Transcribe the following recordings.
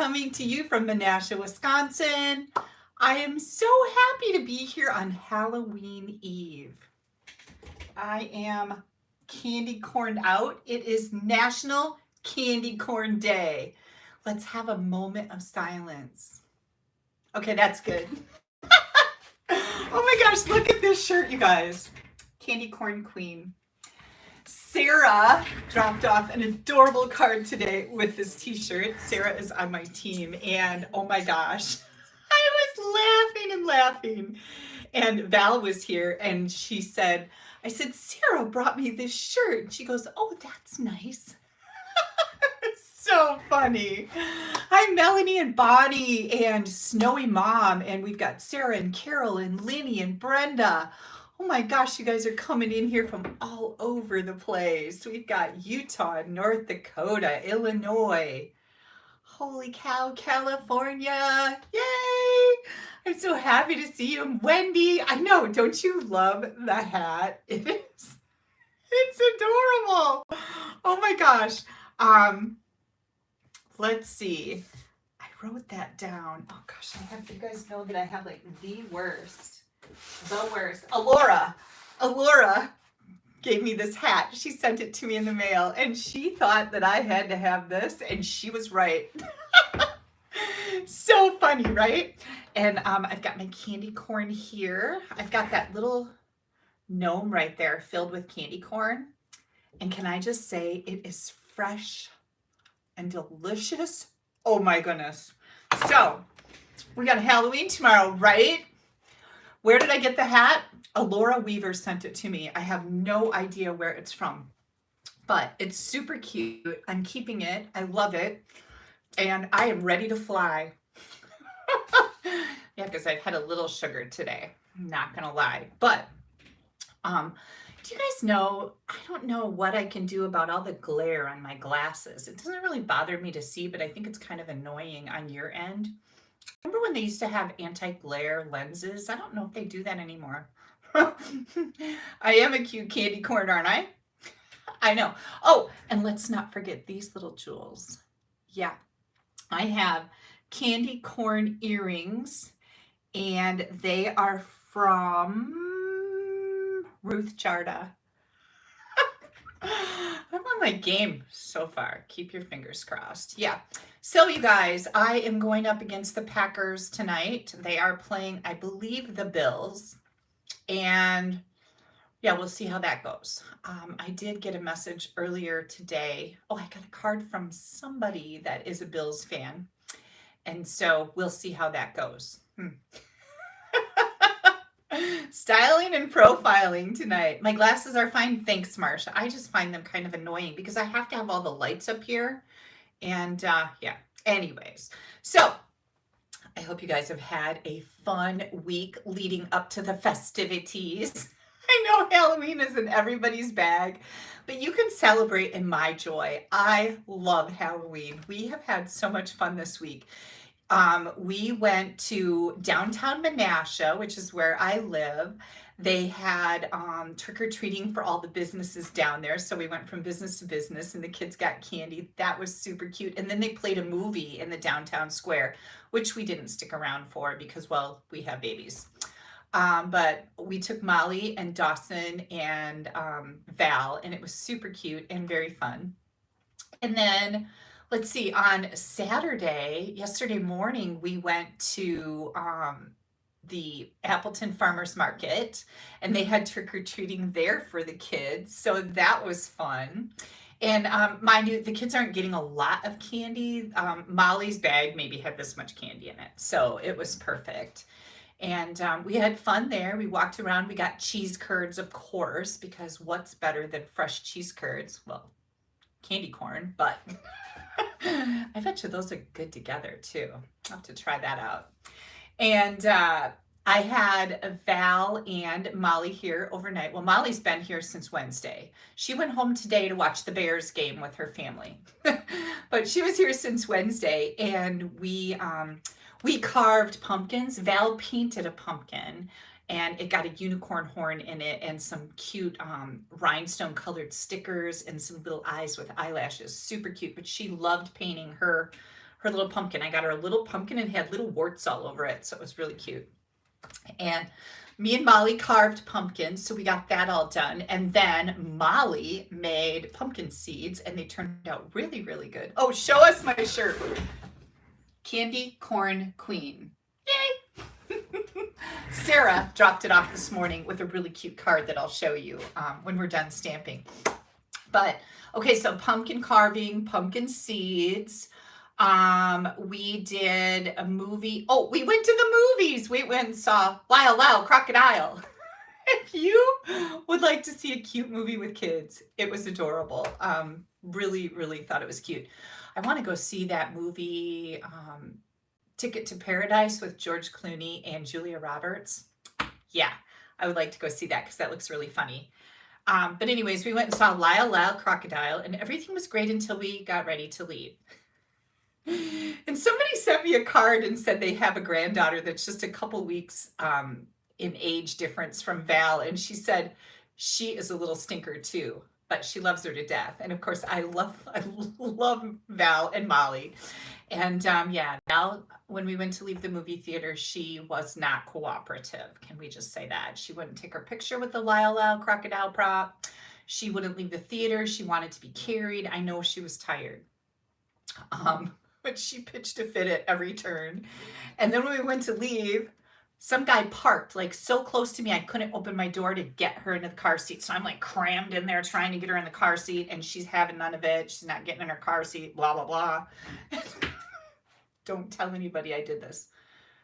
coming to you from Menasha, Wisconsin. I am so happy to be here on Halloween Eve. I am candy corned out. It is National Candy Corn Day. Let's have a moment of silence. Okay, that's good. Oh my gosh, look at this shirt, you guys. Candy Corn Queen. Sarah dropped off an adorable card today with this t-shirt. Sarah is on my team, and oh my gosh, I was laughing and laughing. And Val was here, and she said, I said, Sarah brought me this shirt. And she goes, oh, that's nice. So funny. Hi, Melanie and Bonnie and Snowy Mom, and we've got Sarah and Carol and Linny and Brenda. Oh my gosh, you guys are coming in here from all over the place. We've got Utah, North Dakota, Illinois. Holy cow, California. Yay! I'm so happy to see you. And Wendy, I know, don't you love the hat? It is. It's adorable. Oh my gosh. Let's see. I wrote that down. Oh gosh, I have, you guys know that I have like the worst. Alora gave me this hat. She sent it to me in the mail, and she thought that I had to have this, and she was right. So funny, right? And I've got my candy corn here. I've got that little gnome right there filled with candy corn. And can I just say, it is fresh and delicious. Oh my goodness. So we got Halloween tomorrow, right? Where did I get the hat? Alora Weaver sent it to me. I have no idea where it's from, but it's super cute. I'm keeping it. I love it. And I am ready to fly. Yeah, because I've had a little sugar today. I'm not going to lie. But do you guys know, I don't know what I can do about all the glare on my glasses. It doesn't really bother me to see, but I think it's kind of annoying on your end. Remember when they used to have anti-glare lenses? I don't know if they do that anymore. I am a cute candy corn, aren't I? I know. Oh, and let's not forget these little jewels. Yeah, I have candy corn earrings, and they are from Ruth Jarda. I'm on my game so far. Keep your fingers crossed. Yeah. So you guys, I am going up against the Packers tonight. They are playing, I believe, the Bills. And yeah, we'll see how that goes. I did get a message earlier today. Oh, I got a card from somebody that is a Bills fan. And so we'll see how that goes. Styling and profiling tonight. My glasses are fine. Thanks, Marsha. I just find them kind of annoying because I have to have all the lights up here. And yeah, anyways. So I hope you guys have had a fun week leading up to the festivities. I know Halloween is in everybody's bag, but you can celebrate in my joy. I love Halloween. We have had so much fun this week. We went to downtown Menasha, which is where I live. They had trick-or-treating for all the businesses down there. So we went from business to business and the kids got candy. That was super cute. And then they played a movie in the downtown square, which we didn't stick around for because, well, we have babies. But we took Molly and Dawson and Val, and it was super cute and very fun. And then let's see, on Saturday, yesterday morning, we went to the Appleton Farmers Market, and they had trick-or-treating there for the kids. So that was fun. And mind you, the kids aren't getting a lot of candy. Molly's bag maybe had this much candy in it. So it was perfect. And we had fun there. We walked around. We got cheese curds, of course, because what's better than fresh cheese curds? Well, candy corn, but I bet you those are good together too. I'll have to try that out. And I had Val and Molly here overnight. Well, Molly's been here since Wednesday. She went home today to watch the Bears game with her family. But she was here since Wednesday, and we carved pumpkins. Val painted a pumpkin, and it got a unicorn horn in it and some cute rhinestone colored stickers and some little eyes with eyelashes. Super cute, but she loved painting her her little pumpkin. I got her a little pumpkin and it had little warts all over it. So it was really cute. And me and Molly carved pumpkins, so we got that all done. And then Molly made pumpkin seeds, and they turned out really, really good. Oh, show us my shirt. Candy Corn Queen. Yay! Sarah dropped it off this morning with a really cute card that I'll show you when we're done stamping. But, okay, so pumpkin carving, pumpkin seeds. We did a movie. Oh, we went to the movies. We went and saw Lyle Lyle Crocodile. If you would like to see a cute movie with kids, it was adorable. Really, really thought it was cute. I want to go see that movie, Ticket to Paradise with George Clooney and Julia Roberts. Yeah, I would like to go see that because that looks really funny. But anyways, we went and saw Lyle Lyle Crocodile, and everything was great until we got ready to leave. And somebody sent me a card and said they have a granddaughter that's just a couple weeks in age difference from Val. And she said she is a little stinker too, but she loves her to death. And of course, I love Val and Molly. And yeah, Val, when we went to leave the movie theater, she was not cooperative. Can we just say that? She wouldn't take her picture with the Lyle Lyle Crocodile prop. She wouldn't leave the theater. She wanted to be carried. I know she was tired. But she pitched a fit at every turn. And then when we went to leave, some guy parked like so close to me, I couldn't open my door to get her into the car seat. So I'm like crammed in there trying to get her in the car seat, and she's having none of it. She's not getting in her car seat, blah, blah, blah. Don't tell anybody I did this.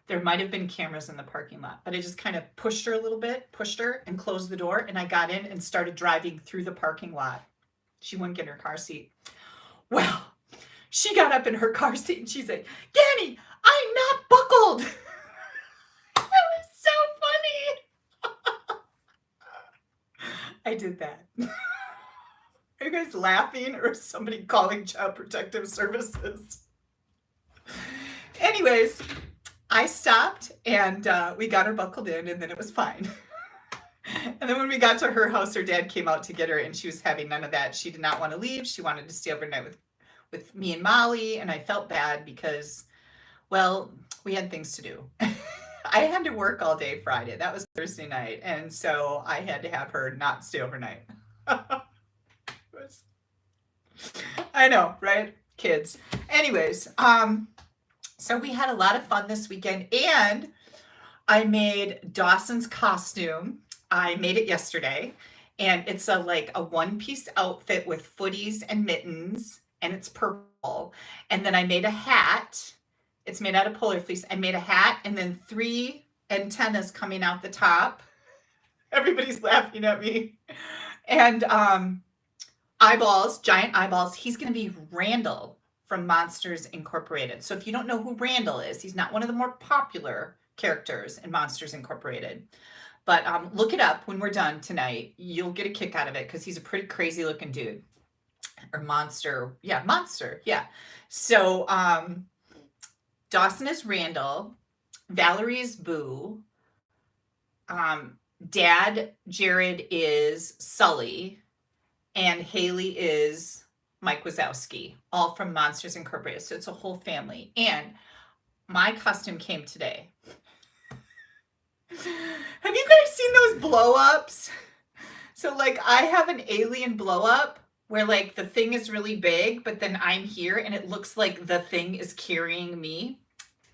There might have been cameras in the parking lot, but I just kind of pushed her a little bit, pushed her and closed the door. And I got in and started driving through the parking lot. She wouldn't get in her car seat. Well, she got up in her car seat and she's like, Danny, I'm not buckled. That was so funny. I did that. Are you guys laughing, or is somebody calling Child Protective Services? Anyways, I stopped and we got her buckled in, and then it was fine. And then when we got to her house, her dad came out to get her, and she was having none of that. She did not want to leave. She wanted to stay overnight with me and Molly, and I felt bad because, well, we had things to do. I had to work all day Friday. That was Thursday night, and so I had to have her not stay overnight. I know, right? Kids. Anyways, so we had a lot of fun this weekend, and I made Dawson's costume. I made it yesterday, and it's a one-piece outfit with footies and mittens, and it's purple. And then I made a hat. It's made out of polar fleece. I made a hat and then 3 antennas coming out the top. Everybody's laughing at me. And eyeballs, giant eyeballs. He's going to be Randall from Monsters Incorporated. So if you don't know who Randall is, he's not one of the more popular characters in Monsters Incorporated. But look it up when we're done tonight. You'll get a kick out of it because he's a pretty crazy looking dude. Or monster. Yeah, monster. Yeah. So Dawson is Randall. Valerie is Boo. Dad, Jared, is Sully. And Haley is Mike Wazowski. All from Monsters Incorporated. So it's a whole family. And my costume came today. Have you guys seen those blow-ups? So I have an alien blow-up where the thing is really big, but then I'm here and it looks like the thing is carrying me.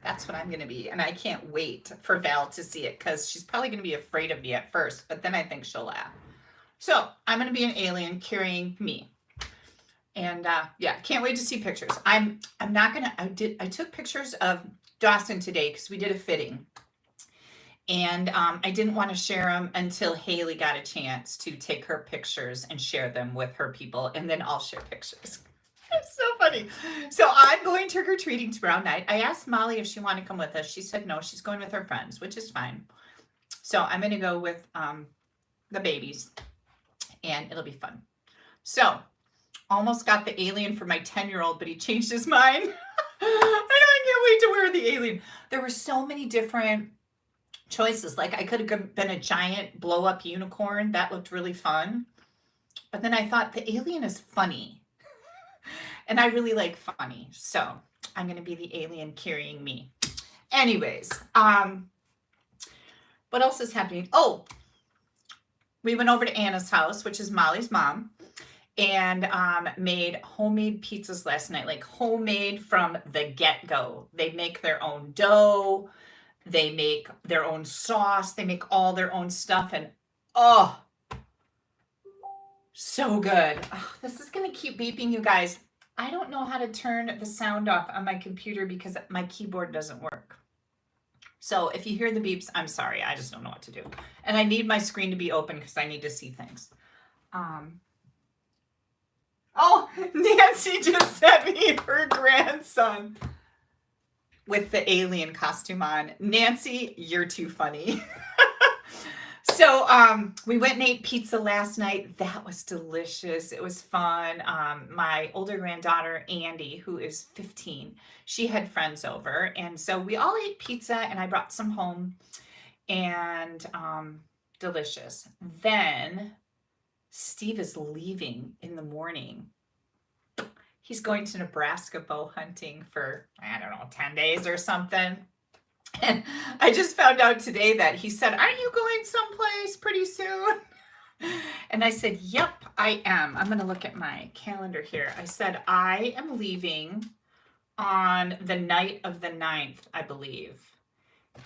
That's what I'm going to be. And I can't wait for Val to see it because she's probably going to be afraid of me at first, but then I think she'll laugh. So I'm going to be an alien carrying me. And yeah, can't wait to see pictures. I'm not going to, I took pictures of Dawson today because we did a fitting. And I didn't want to share them until Haley got a chance to take her pictures and share them with her people. And then I'll share pictures. It's so funny. So I'm going trick-or-treating tomorrow night. I asked Molly if she wanted to come with us. She said no, she's going with her friends, which is fine. So I'm going to go with the babies. And it'll be fun. So almost got the alien for my 10-year-old, but he changed his mind. I can't wait to wear the alien. There were so many different choices. I could have been a giant blow-up unicorn. That looked really fun. But then I thought the alien is funny. And I really like funny. So I'm going to be the alien carrying me. Anyways, what else is happening? Oh, we went over to Anna's house, which is Molly's mom, and made homemade pizzas last night, like homemade from the get-go. They make their own dough. They make their own sauce. They make all their own stuff. And oh, so good. Oh, this is going to keep beeping, you guys. I don't know how to turn the sound off on my computer because my keyboard doesn't work. So if you hear the beeps, I'm sorry. I just don't know what to do. And I need my screen to be open because I need to see things. Oh, Nancy just sent me her grandson with the alien costume on. Nancy, you're too funny. So we went and ate pizza last night. That was delicious. It was fun. My older granddaughter, Andy, who is 15, she had friends over. And so we all ate pizza and I brought some home and delicious. Then Steve is leaving in the morning. He's going to Nebraska bow hunting for, I don't know, 10 days or something. And I just found out today that he said, aren't you going someplace pretty soon? And I said, yep, I am. I'm going to look at my calendar here. I said, I am leaving on the night of the 9th, I believe.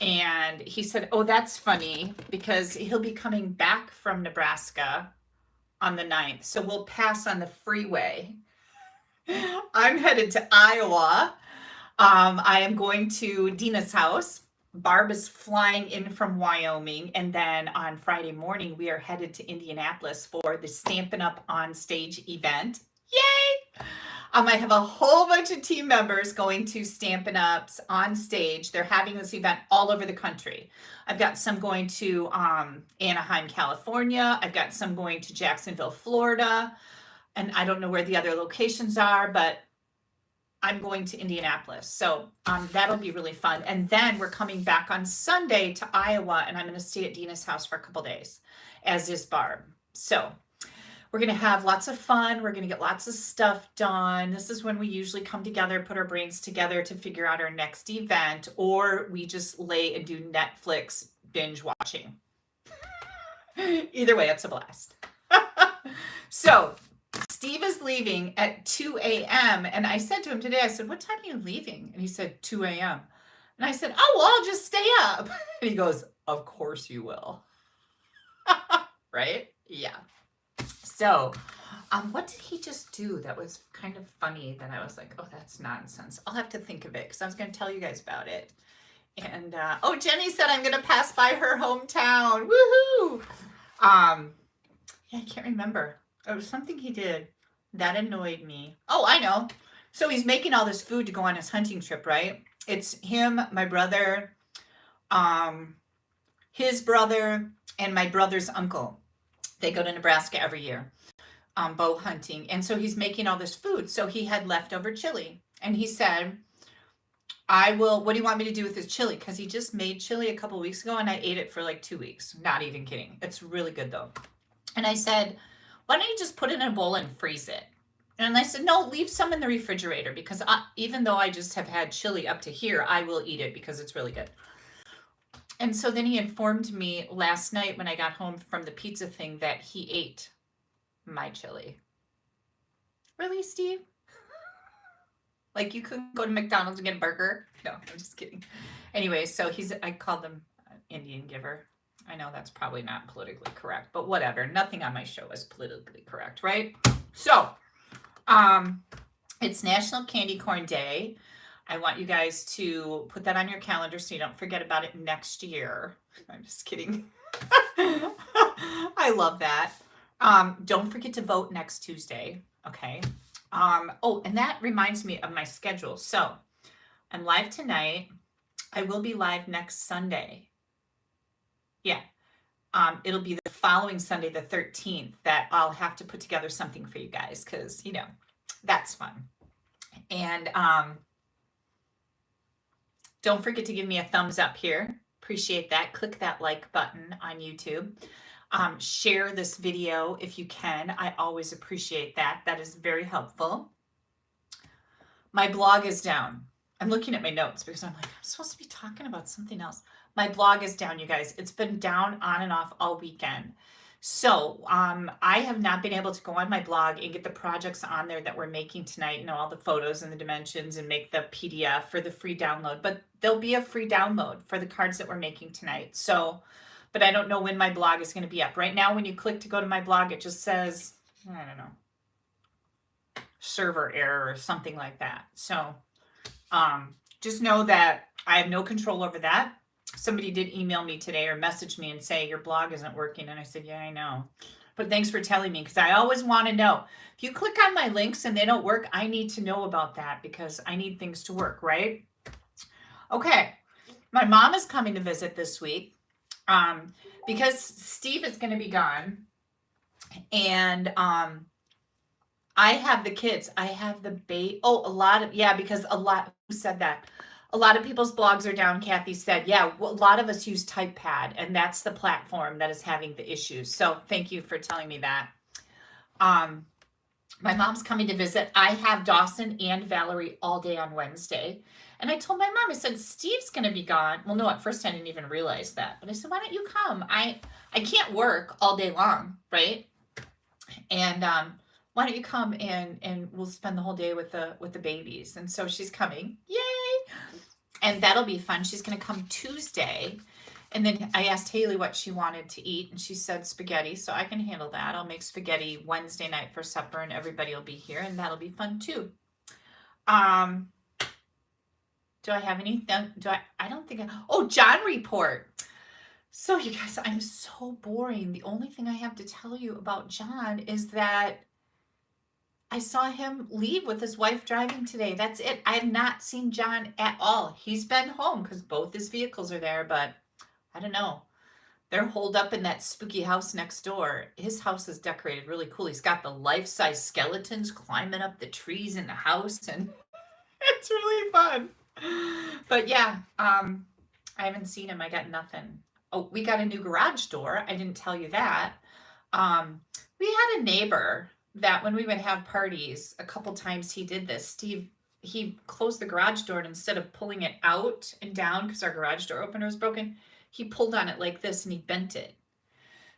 And he said, oh, that's funny because he'll be coming back from Nebraska on the 9th. So we'll pass on the freeway. I'm headed to Iowa. I am going to Dina's house. Barb is flying in from Wyoming. And then on Friday morning, we are headed to Indianapolis for the Stampin' Up! On Stage event. Yay! I have a whole bunch of team members going to Stampin' Up's on stage. They're having this event all over the country. I've got some going to Anaheim, California. I've got some going to Jacksonville, Florida. And I don't know where the other locations are, but I'm going to Indianapolis. So that'll be really fun. And then we're coming back on Sunday to Iowa, and I'm going to stay at Dina's house for a couple days, as is Barb. So we're going to have lots of fun. We're going to get lots of stuff done. This is when we usually come together, put our brains together to figure out our next event, or we just lay and do Netflix binge watching. Either way, it's a blast. So Steve is leaving at 2 a.m. And I said to him today, I said, what time are you leaving? And he said, 2 a.m. And I said, oh, well, I'll just stay up. And he goes, of course you will. Right? Yeah. So what did he just do that was kind of funny that I was like, oh, that's nonsense. I'll have to think of it because I was going to tell you guys about it. And, oh, Jenny said I'm going to pass by her hometown. Woohoo! Yeah, I can't remember. It was something he did that annoyed me. Oh, I know. So he's making all this food to go on his hunting trip, right? It's him, my brother, his brother, and my brother's uncle. They go to Nebraska every year, bow hunting. And so he's making all this food. So he had leftover chili. And he said, what do you want me to do with this chili? Because he just made chili a couple weeks ago and I ate it for like 2 weeks. Not even kidding. It's really good though. And I said, why don't you just put it in a bowl and freeze it? And I said, no, leave some in the refrigerator because even though I just have had chili up to here, I will eat it because it's really good. And so then he informed me last night when I got home from the pizza thing that he ate my chili. Really, Steve? Like you couldn't go to McDonald's and get a burger? No, I'm just kidding. Anyway, so I called him Indian giver. I know that's probably not politically correct, but whatever. Nothing on my show is politically correct, right? So, it's National Candy Corn Day. I want you guys to put that on your calendar so you don't forget about it next year. I'm just kidding. I love that. Don't forget to vote next Tuesday, okay? Oh, and that reminds me of my schedule. So, I'm live tonight. I will be live next Sunday. Yeah. It'll be the following Sunday, the 13th, that I'll have to put together something for you guys because, you know, that's fun. And don't forget to give me a thumbs up here. Appreciate that. Click that like button on YouTube. Share this video if you can. I always appreciate that. That is very helpful. My blog is down. I'm looking at my notes because I'm like, I'm supposed to be talking about something else. My blog is down, you guys. It's been down on and off all weekend. So I have not been able to go on my blog and get the projects on there that we're making tonight, you know, all the photos and the dimensions, and make the PDF for the free download. But there'll be a free download for the cards that we're making tonight. So, but I don't know when my blog is going to be up. Right now, when you click to go to my blog, it just says, I don't know, server error or something like that. So just know that I have no control over that. Somebody did email me today or message me and say, your blog isn't working. And I said, yeah, I know. But thanks for telling me, because I always want to know. If you click on my links and they don't work, I need to know about that because I need things to work, right? Okay. My mom is coming to visit this week because Steve is going to be gone. And I have the kids. I have the baby. Oh, because who said that? A lot of people's blogs are down, Kathy said. Yeah, a lot of us use TypePad, and that's the platform that is having the issues. So thank you for telling me that. My mom's coming to visit. I have Dawson and Valerie all day on Wednesday. And I told my mom, I said, Steve's going to be gone. Well, no, at first I didn't even realize that. But I said, why don't you come? I can't work all day long, right? And why don't you come and we'll spend the whole day with the babies. And so she's coming. Yay! And that'll be fun. She's going to come Tuesday. And then I asked Haley what she wanted to eat, and she said spaghetti, so I can handle that. I'll make spaghetti Wednesday night for supper, and everybody will be here, and that'll be fun too. Do I have anything? I don't think John report. So you guys, I'm so boring. The only thing I have to tell you about John is that I saw him leave with his wife driving today. That's it. I have not seen John at all. He's been home because both his vehicles are there, but I don't know. They're holed up in that spooky house next door. His house is decorated really cool. He's got the life-size skeletons climbing up the trees in the house, and it's really fun. But yeah, I haven't seen him. I got nothing. Oh, we got a new garage door. I didn't tell you that. We had a neighbor that when we would have parties, a couple times he did this. Steve, he closed the garage door, and instead of pulling it out and down because our garage door opener was broken, he pulled on it like this and he bent it.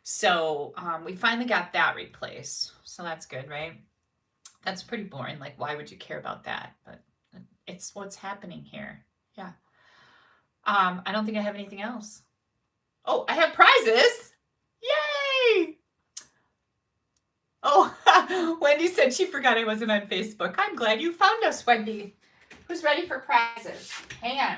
So we finally got that replaced. So that's good, right? That's pretty boring. Like, why would you care about that? But it's what's happening here. Yeah. I don't think I have anything else. Oh, I have prizes. Yay! Oh, Wendy said she forgot I wasn't on Facebook. I'm glad you found us, Wendy. Who's ready for prizes? Hang on.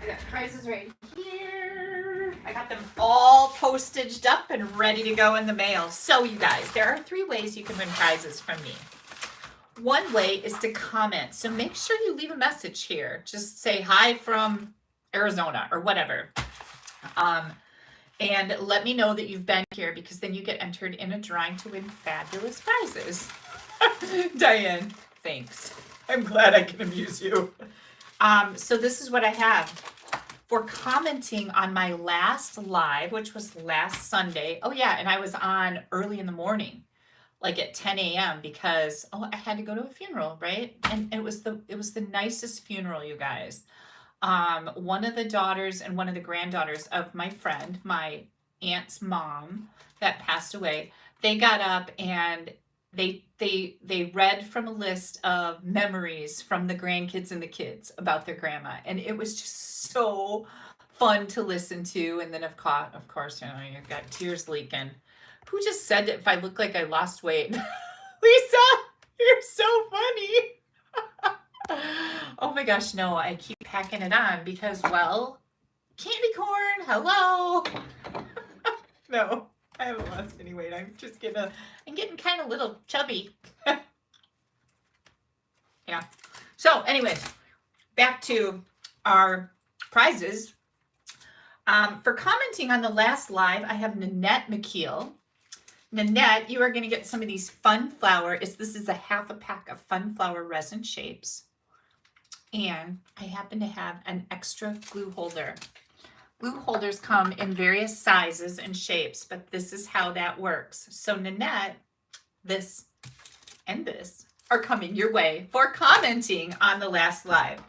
I got prizes right here. I got them all postaged up and ready to go in the mail. So you guys, there are 3 ways you can win prizes from me. One way is to comment. So make sure you leave a message here. Just say hi from Arizona or whatever. And let me know that you've been here, because then you get entered in a drawing to win fabulous prizes. Diane, thanks. I'm glad I can amuse you. So this is what I have. For commenting on my last live, which was last Sunday. Oh yeah, and I was on early in the morning, like at 10 a.m. because I had to go to a funeral, right? And it was the nicest funeral, you guys. One of the daughters and one of the granddaughters of my friend, my aunt's mom that passed away, they got up and they read from a list of memories from the grandkids and the kids about their grandma. And it was just so fun to listen to. And then of course, you've got tears leaking. Who just said that if I look like I lost weight? Lisa, you're so funny. Oh my gosh, no, I keep packing it on because, well, candy corn, hello. No, I haven't lost any weight. I'm getting kind of little chubby. Yeah. So anyways, back to our prizes. For commenting on the last live, I have Nanette McKeel. Nanette, you are going to get some of these fun flower. This is a half a pack of fun flower resin shapes. And I happen to have an extra glue holder. Glue holders come in various sizes and shapes, but this is how that works. So Nanette, this and this are coming your way for commenting on the last live.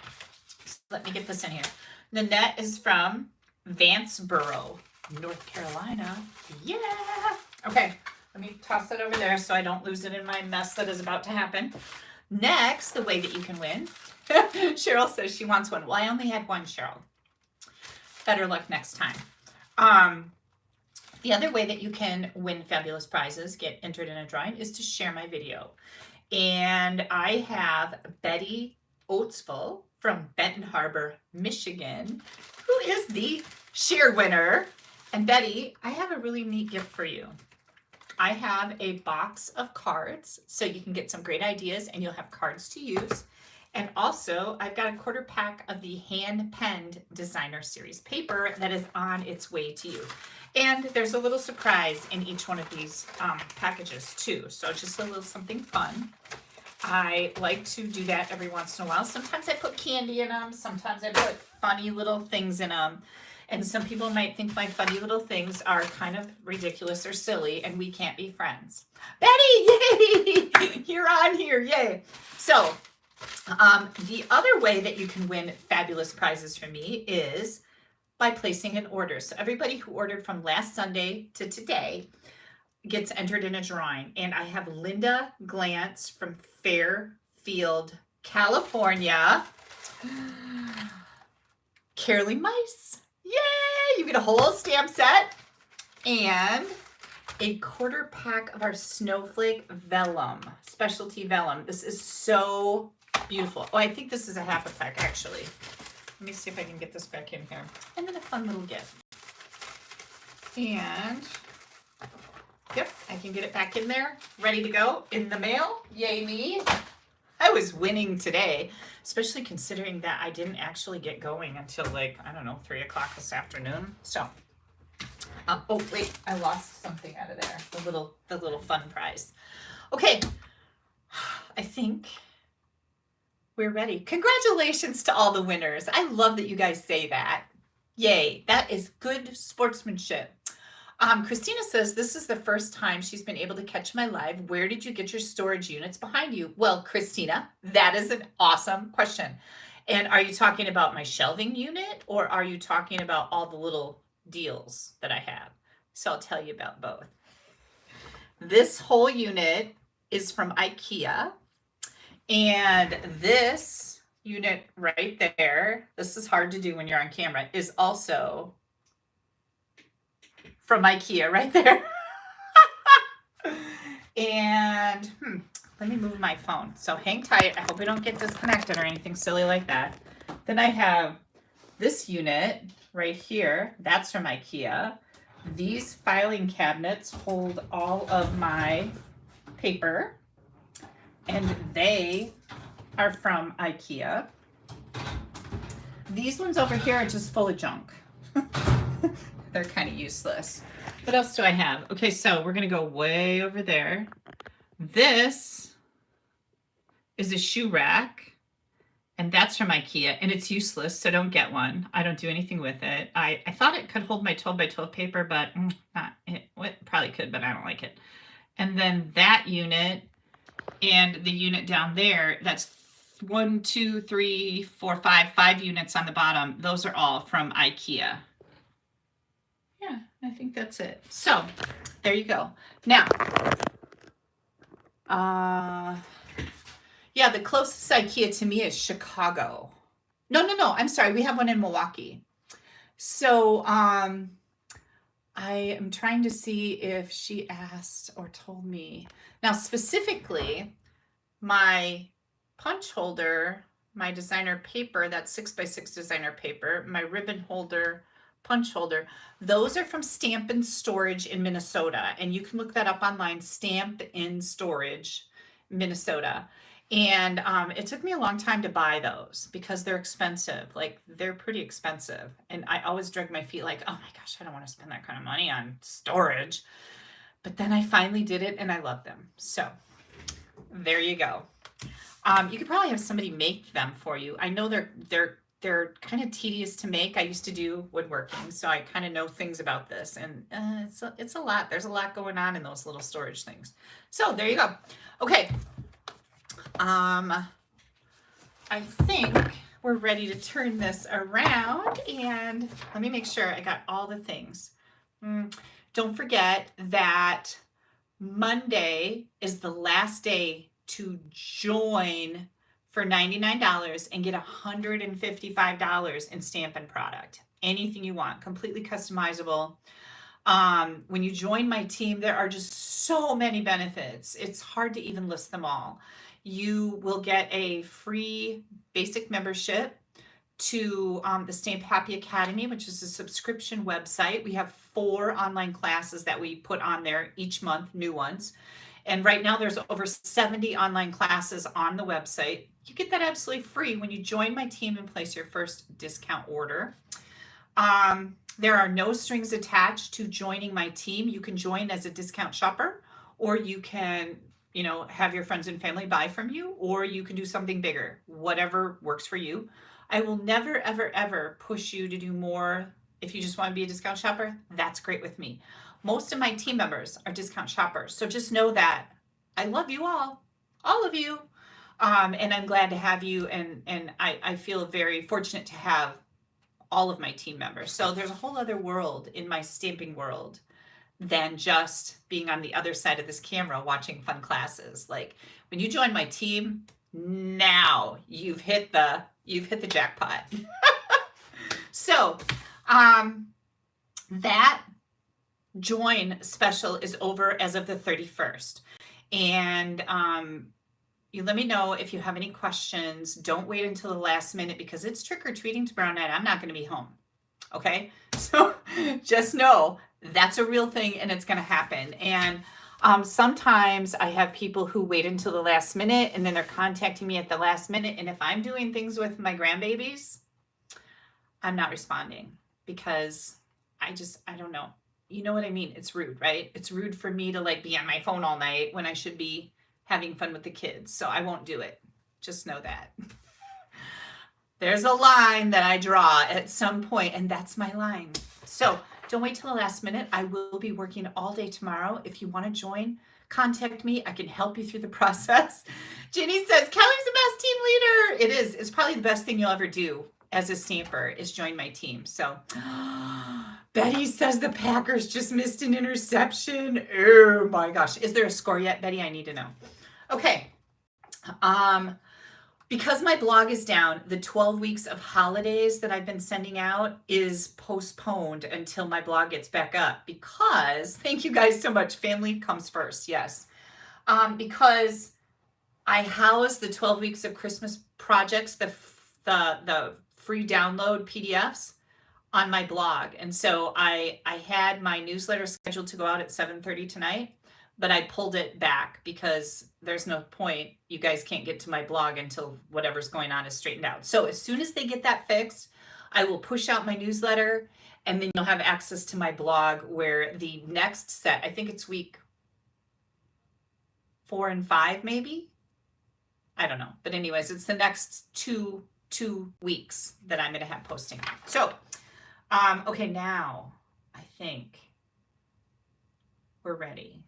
let me get this in here. The net is from Vanceboro, North Carolina. Yeah. Okay, let me toss it over there so I don't lose it in my mess that is about to happen. Next, the way that you can win. Cheryl says she wants one. Well, I only had one, Cheryl. Better luck next time. The other way that you can win fabulous prizes, get entered in a drawing, is to share my video. And I have Betty Oatsful from Benton Harbor, Michigan, who is the share winner. And Betty, I have a really neat gift for you. I have a box of cards, so you can get some great ideas and you'll have cards to use. And also, I've got a quarter pack of the hand-penned designer series paper that is on its way to you. And there's a little surprise in each one of these packages too. So just a little something fun. I like to do that every once in a while. Sometimes I put candy in them. Sometimes I put funny little things in them. And some people might think my funny little things are kind of ridiculous or silly, and we can't be friends. Betty, yay! You're on here, yay! So, the other way that you can win fabulous prizes from me is by placing an order. So everybody who ordered from last Sunday to today gets entered in a drawing. And I have Linda Glantz from Fairfield, California. Carolee Mice. Yay! You get a whole stamp set and a quarter pack of our Snowflake Vellum, specialty vellum. This is so beautiful. Oh, I think this is a half a pack actually. Let me see if I can get this back in here. And then a fun little gift. And yep, I can get it back in there, ready to go in the mail. Yay me. I was winning today, especially considering that I didn't actually get going until like, I don't know, 3 o'clock this afternoon. So, oh wait, I lost something out of there. The little fun prize. Okay, I think we're ready. Congratulations to all the winners. I love that you guys say that. Yay, that is good sportsmanship. Christina says, this is the first time she's been able to catch my live. Where did you get your storage units behind you? Well, Christina, that is an awesome question. And are you talking about my shelving unit, or are you talking about all the little deals that I have? So I'll tell you about both. This whole unit is from IKEA. And this unit right there, this is hard to do when you're on camera, is also from IKEA right there. And let me move my phone. So hang tight. I hope we don't get disconnected or anything silly like that. Then I have this unit right here. That's from IKEA. These filing cabinets hold all of my paper, and they are from IKEA. These ones over here are just full of junk. They're kind of useless. What else do I have? Okay, so we're going to go way over there. This is a shoe rack, and that's from IKEA, and it's useless, so don't get one. I don't do anything with it. I thought it could hold my 12 by 12 paper, but not it. Well, it probably could, but I don't like it. And then that unit and the unit down there, that's 1, 2, 3, 4, 5 units on the bottom. Those are all from IKEA. Yeah, I think that's it. So there you go. Now, yeah, the closest IKEA to me is Chicago. No, I'm sorry. We have one in Milwaukee. So I am trying to see if she asked or told me. Now, specifically, my punch holder, my designer paper, that's 6x6 designer paper, my ribbon holder, punch holder, those are from Stamp and Storage in Minnesota. And you can look that up online, Stamp and Storage, Minnesota. And it took me a long time to buy those because they're expensive. Like, they're pretty expensive. And I always drag my feet like, oh my gosh, I don't want to spend that kind of money on storage. But then I finally did it and I love them. So there you go. You could probably have somebody make them for you. I know they're kind of tedious to make. I used to do woodworking, so I kind of know things about this, and it's a lot. There's a lot going on in those little storage things. So there you go. Okay. I think, we're ready to turn this around, and let me make sure I got all the things. Don't forget that Monday is the last day to join for $99 and get $155 in Stampin' product. Anything you want, completely customizable. When you join my team, there are just so many benefits. It's hard to even list them all. You will get a free basic membership to the Stamp Happy Academy, which is a subscription website. We have 4 online classes that we put on there each month, new ones. And right now there's over 70 online classes on the website. You get that absolutely free when you join my team and place your first discount order. There are no strings attached to joining my team. You can join as a discount shopper, or you can, have your friends and family buy from you, or you can do something bigger, whatever works for you. I will never, ever, ever push you to do more. If you just want to be a discount shopper, that's great with me. Most of my team members are discount shoppers. So just know that I love you all of you. And I'm glad to have you. And I feel very fortunate to have all of my team members. So there's a whole other world in my stamping world than just being on the other side of this camera watching fun classes. Like when you join my team, now you've hit the jackpot. So that join special is over as of the 31st. And you let me know if you have any questions. Don't wait until the last minute because it's trick-or-treating tomorrow night. I'm not going to be home. Okay? So just know that's a real thing and it's going to happen. And sometimes I have people who wait until the last minute and then they're contacting me at the last minute. And if I'm doing things with my grandbabies, I'm not responding because I don't know. You know what I mean? It's rude, right? It's rude for me to be on my phone all night when I should be having fun with the kids. So I won't do it. Just know that. There's a line that I draw at some point, and that's my line. So don't wait till the last minute. I will be working all day tomorrow. If you want to join, contact me. I can help you through the process. Jenny says, Kelly's the best team leader. It is. It's probably the best thing you'll ever do as a stamper is join my team. So Betty says the Packers just missed an interception. Oh my gosh. Is there a score yet, Betty? I need to know. Okay. Because my blog is down, the 12 weeks of holidays that I've been sending out is postponed until my blog gets back up because, thank you guys so much, family comes first, yes. Because I house the 12 weeks of Christmas projects, the free download PDFs on my blog. And so I had my newsletter scheduled to go out at 7:30 tonight, but I pulled it back because there's no point. You guys can't get to my blog until whatever's going on is straightened out. So as soon as they get that fixed, I will push out my newsletter and then you'll have access to my blog where the next set, I think it's week 4 and 5 maybe. I don't know. But anyways, it's the next two weeks that I'm going to have posting. So, okay, now I think we're ready.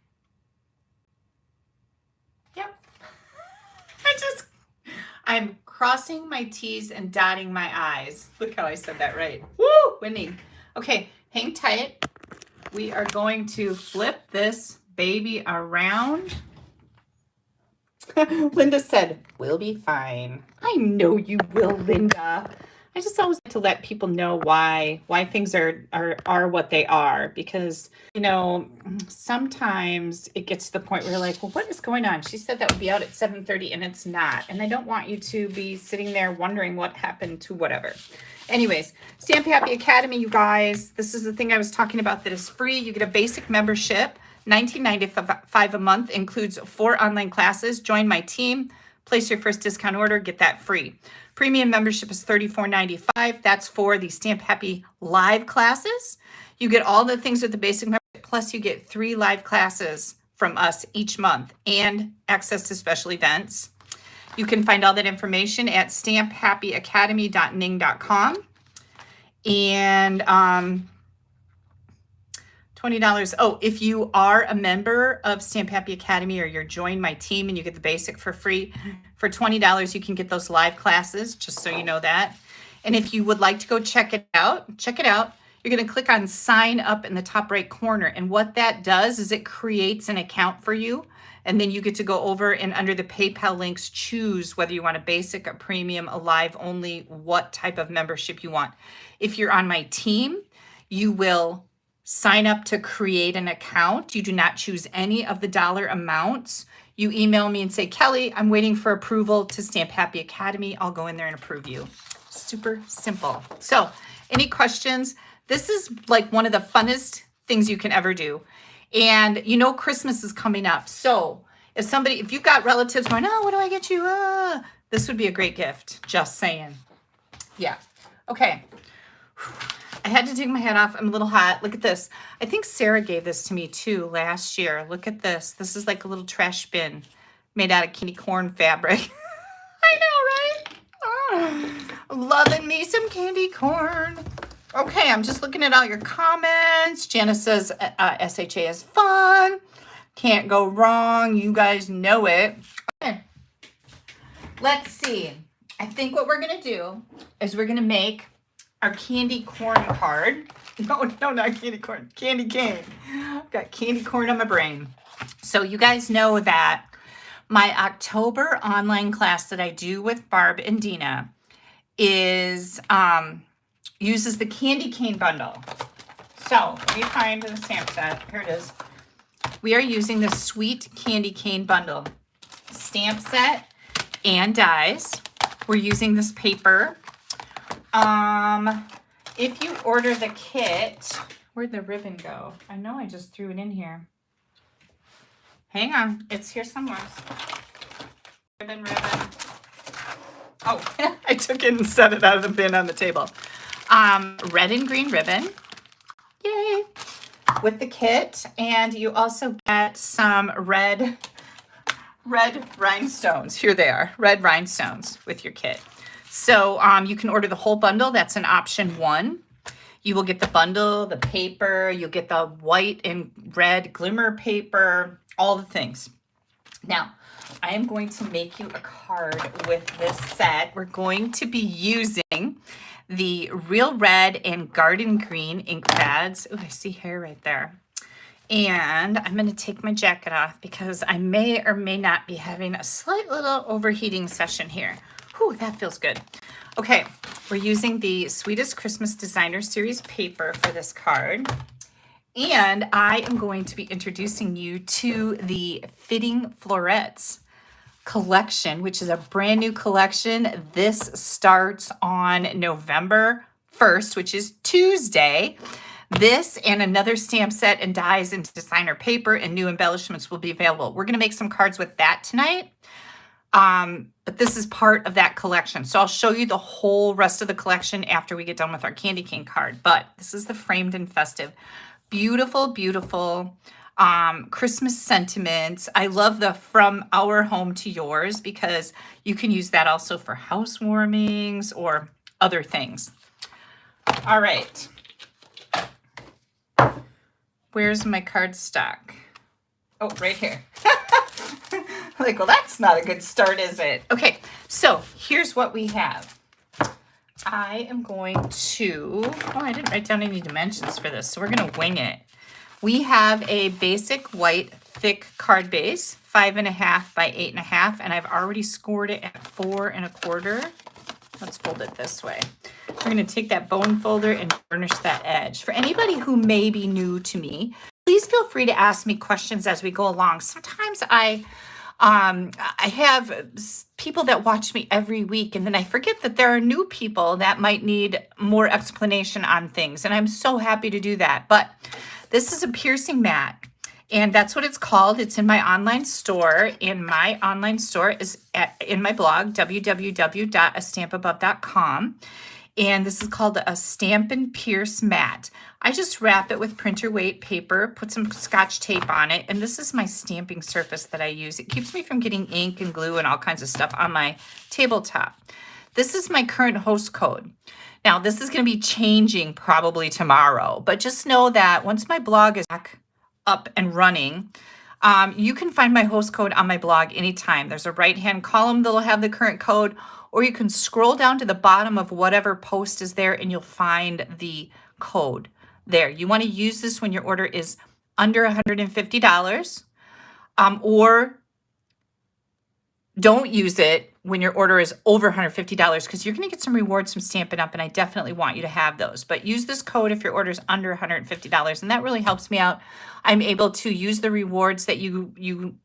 Yep. I'm crossing my T's and dotting my I's. Look how I said that right. Woo, winning. Okay, hang tight. We are going to flip this baby around. Linda said, we'll be fine. I know you will, Linda. I just always like to let people know why things are what they are, because, sometimes it gets to the point where you're like, well, what is going on? She said that would be out at 7:30 and it's not. And I don't want you to be sitting there wondering what happened to whatever. Anyways, Stamp Happy Academy, you guys, this is the thing I was talking about that is free. You get a basic membership, $19.95 a month, includes 4 online classes. Join my team, place your first discount order, get that free. Premium membership is $34.95. That's for the Stamp Happy live classes. You get all the things with the basic membership, plus you get 3 live classes from us each month and access to special events. You can find all that information at stamphappyacademy.ning.com. And $20. Oh, if you are a member of Stamp Happy Academy or you're joined my team and you get the basic for free, for $20, you can get those live classes, just so you know that. And if you would like to go check it out, you're going to click on sign up in the top right corner. And what that does is it creates an account for you. And then you get to go over and under the PayPal links, choose whether you want a basic, a premium, a live only, what type of membership you want. If you're on my team, you will sign up to create an account. You do not choose any of the dollar amounts. You email me and say, Kelly, I'm waiting for approval to Stamp Happy Academy. I'll go in there and approve you. Super simple. So any questions? This is like one of the funnest things you can ever do. And you know, Christmas is coming up. So if you've got relatives going, oh, what do I get you? This would be a great gift. Just saying. Yeah. Okay. I had to take my hat off. I'm a little hot. Look at this. I think Sarah gave this to me too last year. Look at this. This is like a little trash bin made out of candy corn fabric. I know, right? Oh, loving me some candy corn. Okay, I'm just looking at all your comments. Janice says SHA is fun. Can't go wrong. You guys know it. Okay. Let's see. I think what we're going to do is we're going to make our candy corn card. No, not candy corn. Candy cane. I've got candy corn on my brain. So you guys know that my October online class that I do with Barb and Dina is uses the candy cane bundle. So let me find the stamp set. Here it is. We are using the Sweet Candy Cane bundle stamp set and dies. We're using this paper. If you order the kit, where'd the ribbon go? I know I just threw it in here. Hang on, it's here somewhere. Ribbon. Oh, I took it and set it out of the bin on the table. Red and green ribbon. Yay! With the kit, and you also get some red rhinestones. Here they are, red rhinestones with your kit. So you can order the whole bundle. That's an option 1. You will get the bundle, the paper, you'll get the white and red glimmer paper, all the things. Now, I am going to make you a card with this set. We're going to be using the Real Red and Garden Green ink pads. Oh, I see hair right there. And I'm going to take my jacket off because I may or may not be having a slight little overheating session here. Whew, that feels good. Okay, we're using the Sweetest Christmas Designer Series paper for this card. And I am going to be introducing you to the Fitting Florets collection, which is a brand new collection. This starts on November 1st, which is Tuesday. This and another stamp set and dies and designer paper and new embellishments will be available. We're going to make some cards with that tonight. But this is part of that collection. So I'll show you the whole rest of the collection after we get done with our candy cane card. But this is the framed and festive. Beautiful, beautiful Christmas sentiments. I love the from our home to yours because you can use that also for housewarmings or other things. All right. Where's my cardstock? Oh, right here. Like, well, that's not a good start, is it? Okay, so here's what we have. I am going to, oh, I didn't write down any dimensions for this, so we're going to wing it. We have a basic white thick card base, 5.5 by 8.5, and I've already scored it at 4 1/4. Let's fold it this way. We're going to take that bone folder and burnish that edge. For anybody who may be new to me, please feel free to ask me questions as we go along. Sometimes I have people that watch me every week, and then I forget that there are new people that might need more explanation on things, and I'm so happy to do that. But this is a piercing mat, and that's what it's called. It's in my online store, and my online store is in my blog, www.AStampAbove.com. And this is called a Stamp and Pierce mat. I just wrap it with printer weight paper, put some Scotch tape on it, and this is my stamping surface that I use. It keeps me from getting ink and glue and all kinds of stuff on my tabletop. This is my current host code. Now, this is going to be changing probably tomorrow, but just know that once my blog is back up and running, you can find my host code on my blog anytime. There's a right-hand column that'll have the current code, or you can scroll down to the bottom of whatever post is there and you'll find the code there. You want to use this when your order is under $150, or don't use it when your order is over $150 because you're going to get some rewards from Stampin' Up! And I definitely want you to have those. But use this code if your order is under $150, and that really helps me out. I'm able to use the rewards that you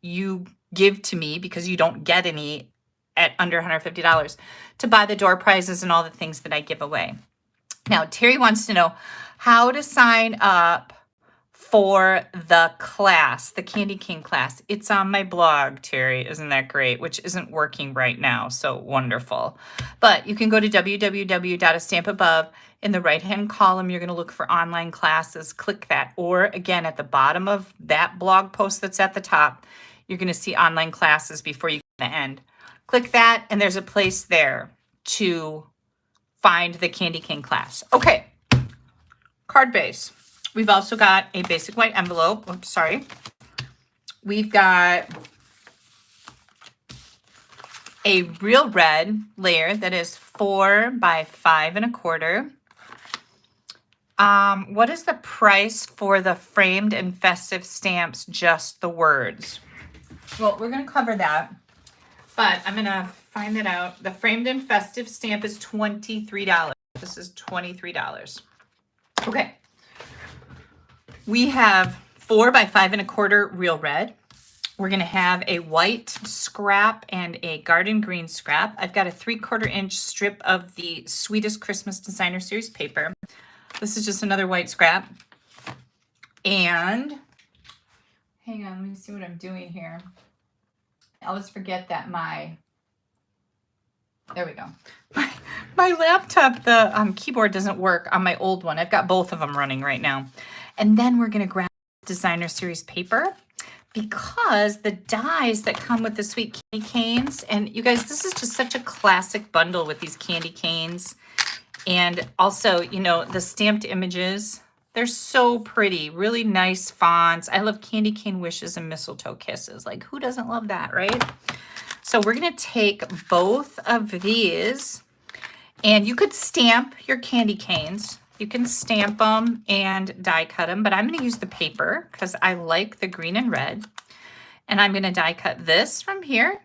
give to me because you don't get any at under $150 to buy the door prizes and all the things that I give away. Now, Terry wants to know how to sign up for the class, the Candy Cane class. It's on my blog, Terry. Isn't that great? Which isn't working right now, so wonderful. But you can go to www.AStampAbove. In the right-hand column, you're going to look for online classes. Click that. Or again, at the bottom of that blog post that's at the top, you're going to see online classes before you get to the end. Click that, and there's a place there to find the Candy Cane class. Okay, card base. We've also got a basic white envelope. Oops, sorry. We've got a real red layer that is 4 by 5 1/4. What is the price for the framed and festive stamps, just the words? Well, we're going to cover that, but I'm going to find that out. The framed and festive stamp is $23. This is $23. Okay. We have 4 by 5 1/4 real red. We're going to have a white scrap and a garden green scrap. I've got a 3/4 inch strip of the Sweetest Christmas Designer Series paper. This is just another white scrap. And hang on, let me see what I'm doing here. I always forget that there we go. My laptop, the keyboard doesn't work on my old one. I've got both of them running right now. And then we're going to grab Designer Series paper because the dies that come with the sweet candy canes, and you guys, this is just such a classic bundle with these candy canes. And also, you know, the stamped images, they're so pretty, really nice fonts. I love candy cane wishes and mistletoe kisses. Like, who doesn't love that, right? So we're going to take both of these, and you could stamp your candy canes. You can stamp them and die cut them, but I'm going to use the paper because I like the green and red. And I'm going to die cut this from here.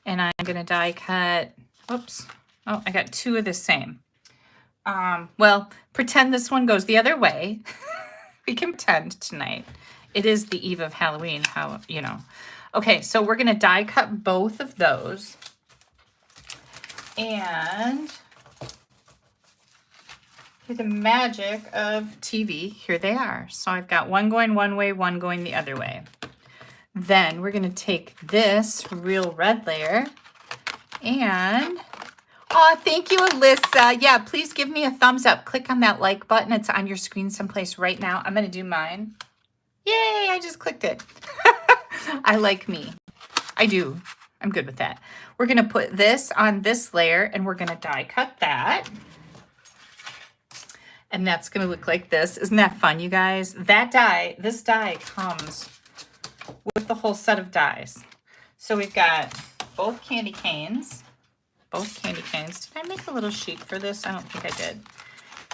And I'm going to die cut, oops, oh, I got 2 of the same. Well, pretend this one goes the other way. We can pretend tonight. It is the eve of Halloween, how, you know. Okay, so we're going to die cut both of those. And through the magic of TV, here they are. So I've got one going one way, one going the other way. Then we're going to take this real red layer and, oh, thank you, Alyssa. Yeah, please give me a thumbs up. Click on that like button. It's on your screen someplace right now. I'm going to do mine. Yay, I just clicked it. I like me. I do. I'm good with that. We're going to put this on this layer and we're going to die cut that. And that's going to look like this. Isn't that fun, you guys? That die, this die comes with the whole set of dies. So we've got both candy canes. Both candy canes. Did I make a little sheet for this? I don't think I did.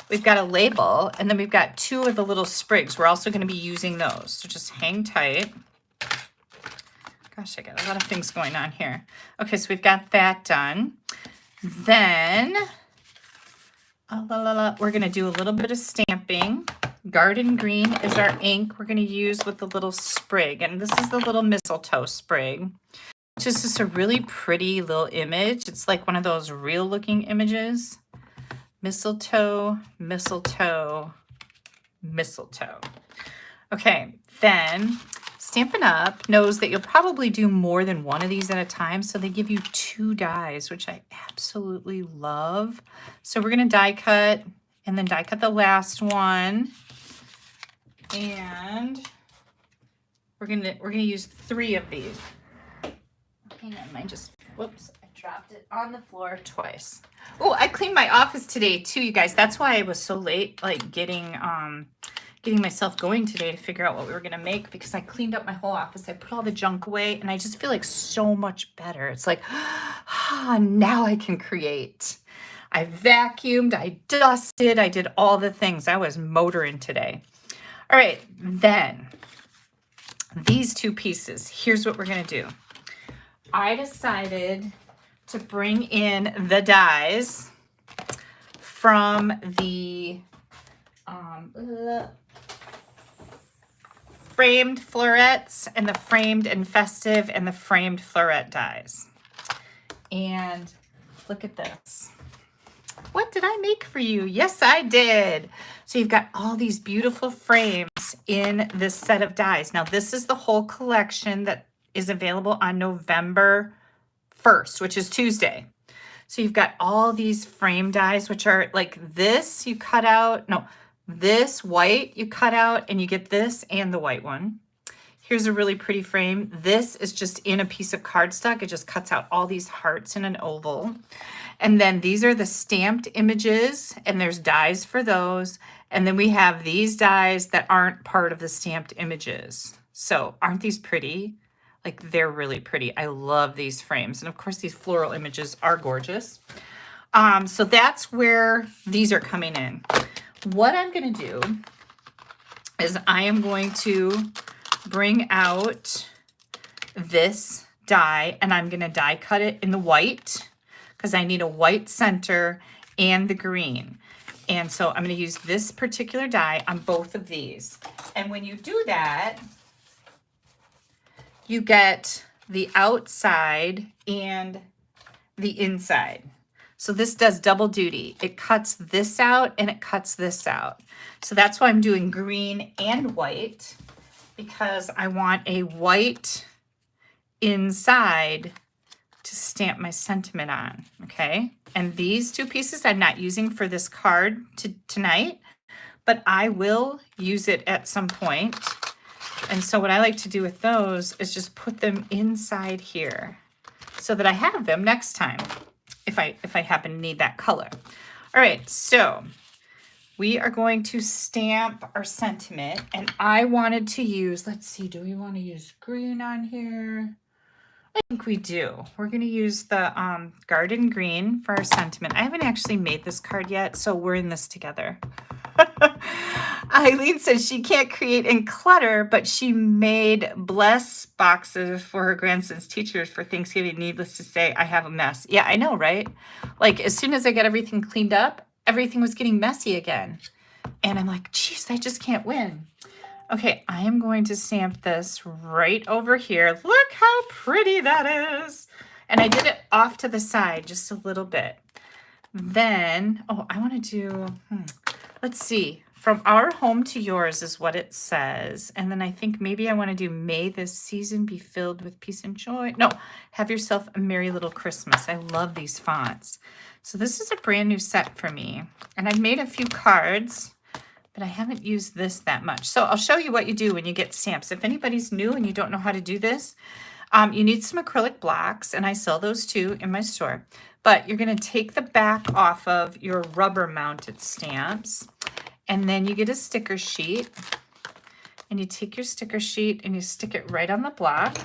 We've got a label, and then we've got 2 of the little sprigs. We're also going to be using those. So just hang tight. Gosh, I got a lot of things going on here. Okay, so we've got that done. Then we're going to do a little bit of stamping. Garden green is our ink we're going to use with the little sprig. And this is the little mistletoe sprig, which is just a really pretty little image. It's like one of those real looking images. Mistletoe, mistletoe, mistletoe. Okay, then Stampin' Up! Knows that you'll probably do more than one of these at a time, so they give you 2 dies, which I absolutely love. So we're going to die cut and then die cut the last one. And we're gonna use 3 of these. Hang on, mine just, whoops, I dropped it on the floor twice. Oh, I cleaned my office today too, you guys. That's why I was so late, like getting myself going today to figure out what we were gonna make, because I cleaned up my whole office. I put all the junk away, and I just feel like so much better. It's like, now I can create. I vacuumed, I dusted, I did all the things. I was motoring today. All right, then these two pieces. Here's what we're gonna do. I decided to bring in the dies from the framed florets and the framed and festive and the framed floret dies. And look at this. What did I make for you? Yes, I did. So you've got all these beautiful frames in this set of dies. Now, this is the whole collection that is available on November 1st, which is Tuesday. So you've got all these frame dies, which are like this you cut out. No, this white you cut out, and you get this and the white one. Here's a really pretty frame. This is just in a piece of cardstock. It just cuts out all these hearts in an oval. And then these are the stamped images, and there's dies for those. And then we have these dies that aren't part of the stamped images. So aren't these pretty? Like, they're really pretty. I love these frames. And of course, these floral images are gorgeous. So that's where these are coming in. What I'm going to do is I am going to bring out this die, and I'm going to die cut it in the white, because I need a white center and the green. And so I'm going to use this particular die on both of these. And when you do that, you get the outside and the inside. So this does double duty. It cuts this out and it cuts this out. So that's why I'm doing green and white, because I want a white inside to stamp my sentiment on, okay? And these two pieces I'm not using for this card tonight, but I will use it at some point. And so what I like to do with those is just put them inside here so that I have them next time if I happen to need that color. All right, so we are going to stamp our sentiment, and I wanted to use, let's see, do we want to use green on here? I think we do. We're going to use the garden green for our sentiment. I haven't actually made this card yet, so we're in this together. Eileen says she can't create and clutter, but she made bless boxes for her grandson's teachers for Thanksgiving. Needless to say, I have a mess. Yeah, I know, right? Like, as soon as I got everything cleaned up, everything was getting messy again. And I'm like, geez, I just can't win. Okay, I am going to stamp this right over here. Look how pretty that is. And I did it off to the side just a little bit. Then, oh, I want to do, let's see. From our home to yours is what it says. And then I think maybe I want to do, may this season be filled with peace and joy. No, have yourself a merry little Christmas. I love these fonts. So this is a brand new set for me. And I've made a few cards, but I haven't used this that much. So I'll show you what you do when you get stamps. If anybody's new and you don't know how to do this, you need some acrylic blocks, and I sell those too in my store. But you're going to take the back off of your rubber mounted stamps, and then you get a sticker sheet, and you take your sticker sheet and you stick it right on the block.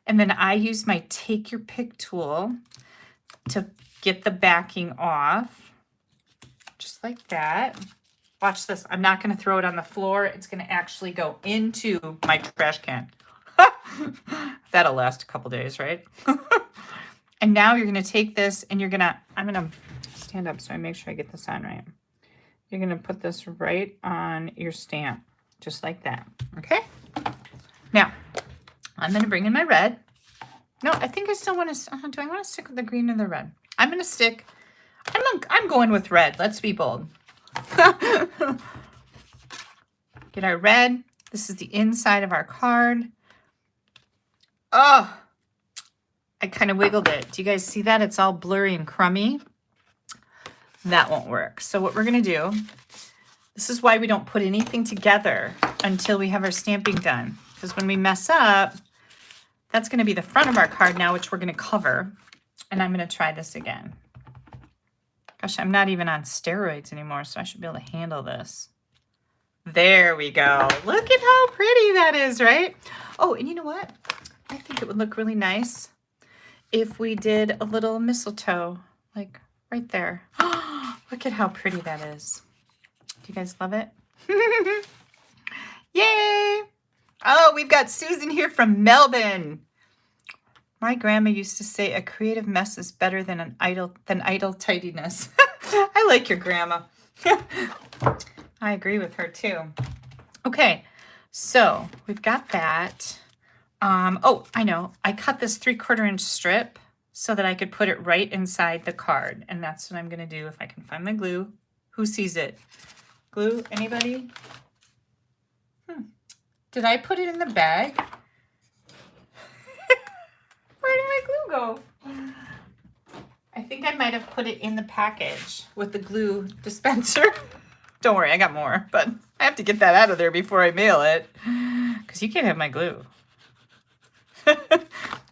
And then I use my take your pick tool to get the backing off, just like that. Watch this. I'm not going to throw it on the floor. It's going to actually go into my trash can. That'll last a couple days, right? And now you're going to take this and you're going to, I'm going to stand up so I make sure I get this on right. You're going to put this right on your stamp, just like that. Okay? Now, I'm going to bring in my red. No, I think I still want to, do I want to stick with the green or the red? I'm going to stick, I'm going with red. Let's be bold. Get our red. This is the inside of our card. Oh, I kind of wiggled it. Do you guys see that? It's all blurry and crummy. That won't work. So what we're going to do, this is why we don't put anything together until we have our stamping done. Because when we mess up, that's going to be the front of our card now, which we're going to cover. And I'm going to try this again. Gosh, I'm not even on steroids anymore, so I should be able to handle this. There we go. Look at how pretty that is, right? Oh, and you know what? I think it would look really nice if we did a little mistletoe, like right there. Look at how pretty that is. Do you guys love it? Yay! Oh, we've got Susan here from Melbourne. My grandma used to say a creative mess is better than idle tidiness. I like your grandma. I agree with her too. Okay, so we've got that. Oh, I know. I cut this 3/4 inch strip so that I could put it right inside the card. And that's what I'm going to do if I can find my glue. Who sees it? Glue? Anybody? Did I put it in the bag? Where did my glue go? I think I might have put it in the package with the glue dispenser. Don't worry, I got more, but I have to get that out of there before I mail it because you can't have my glue.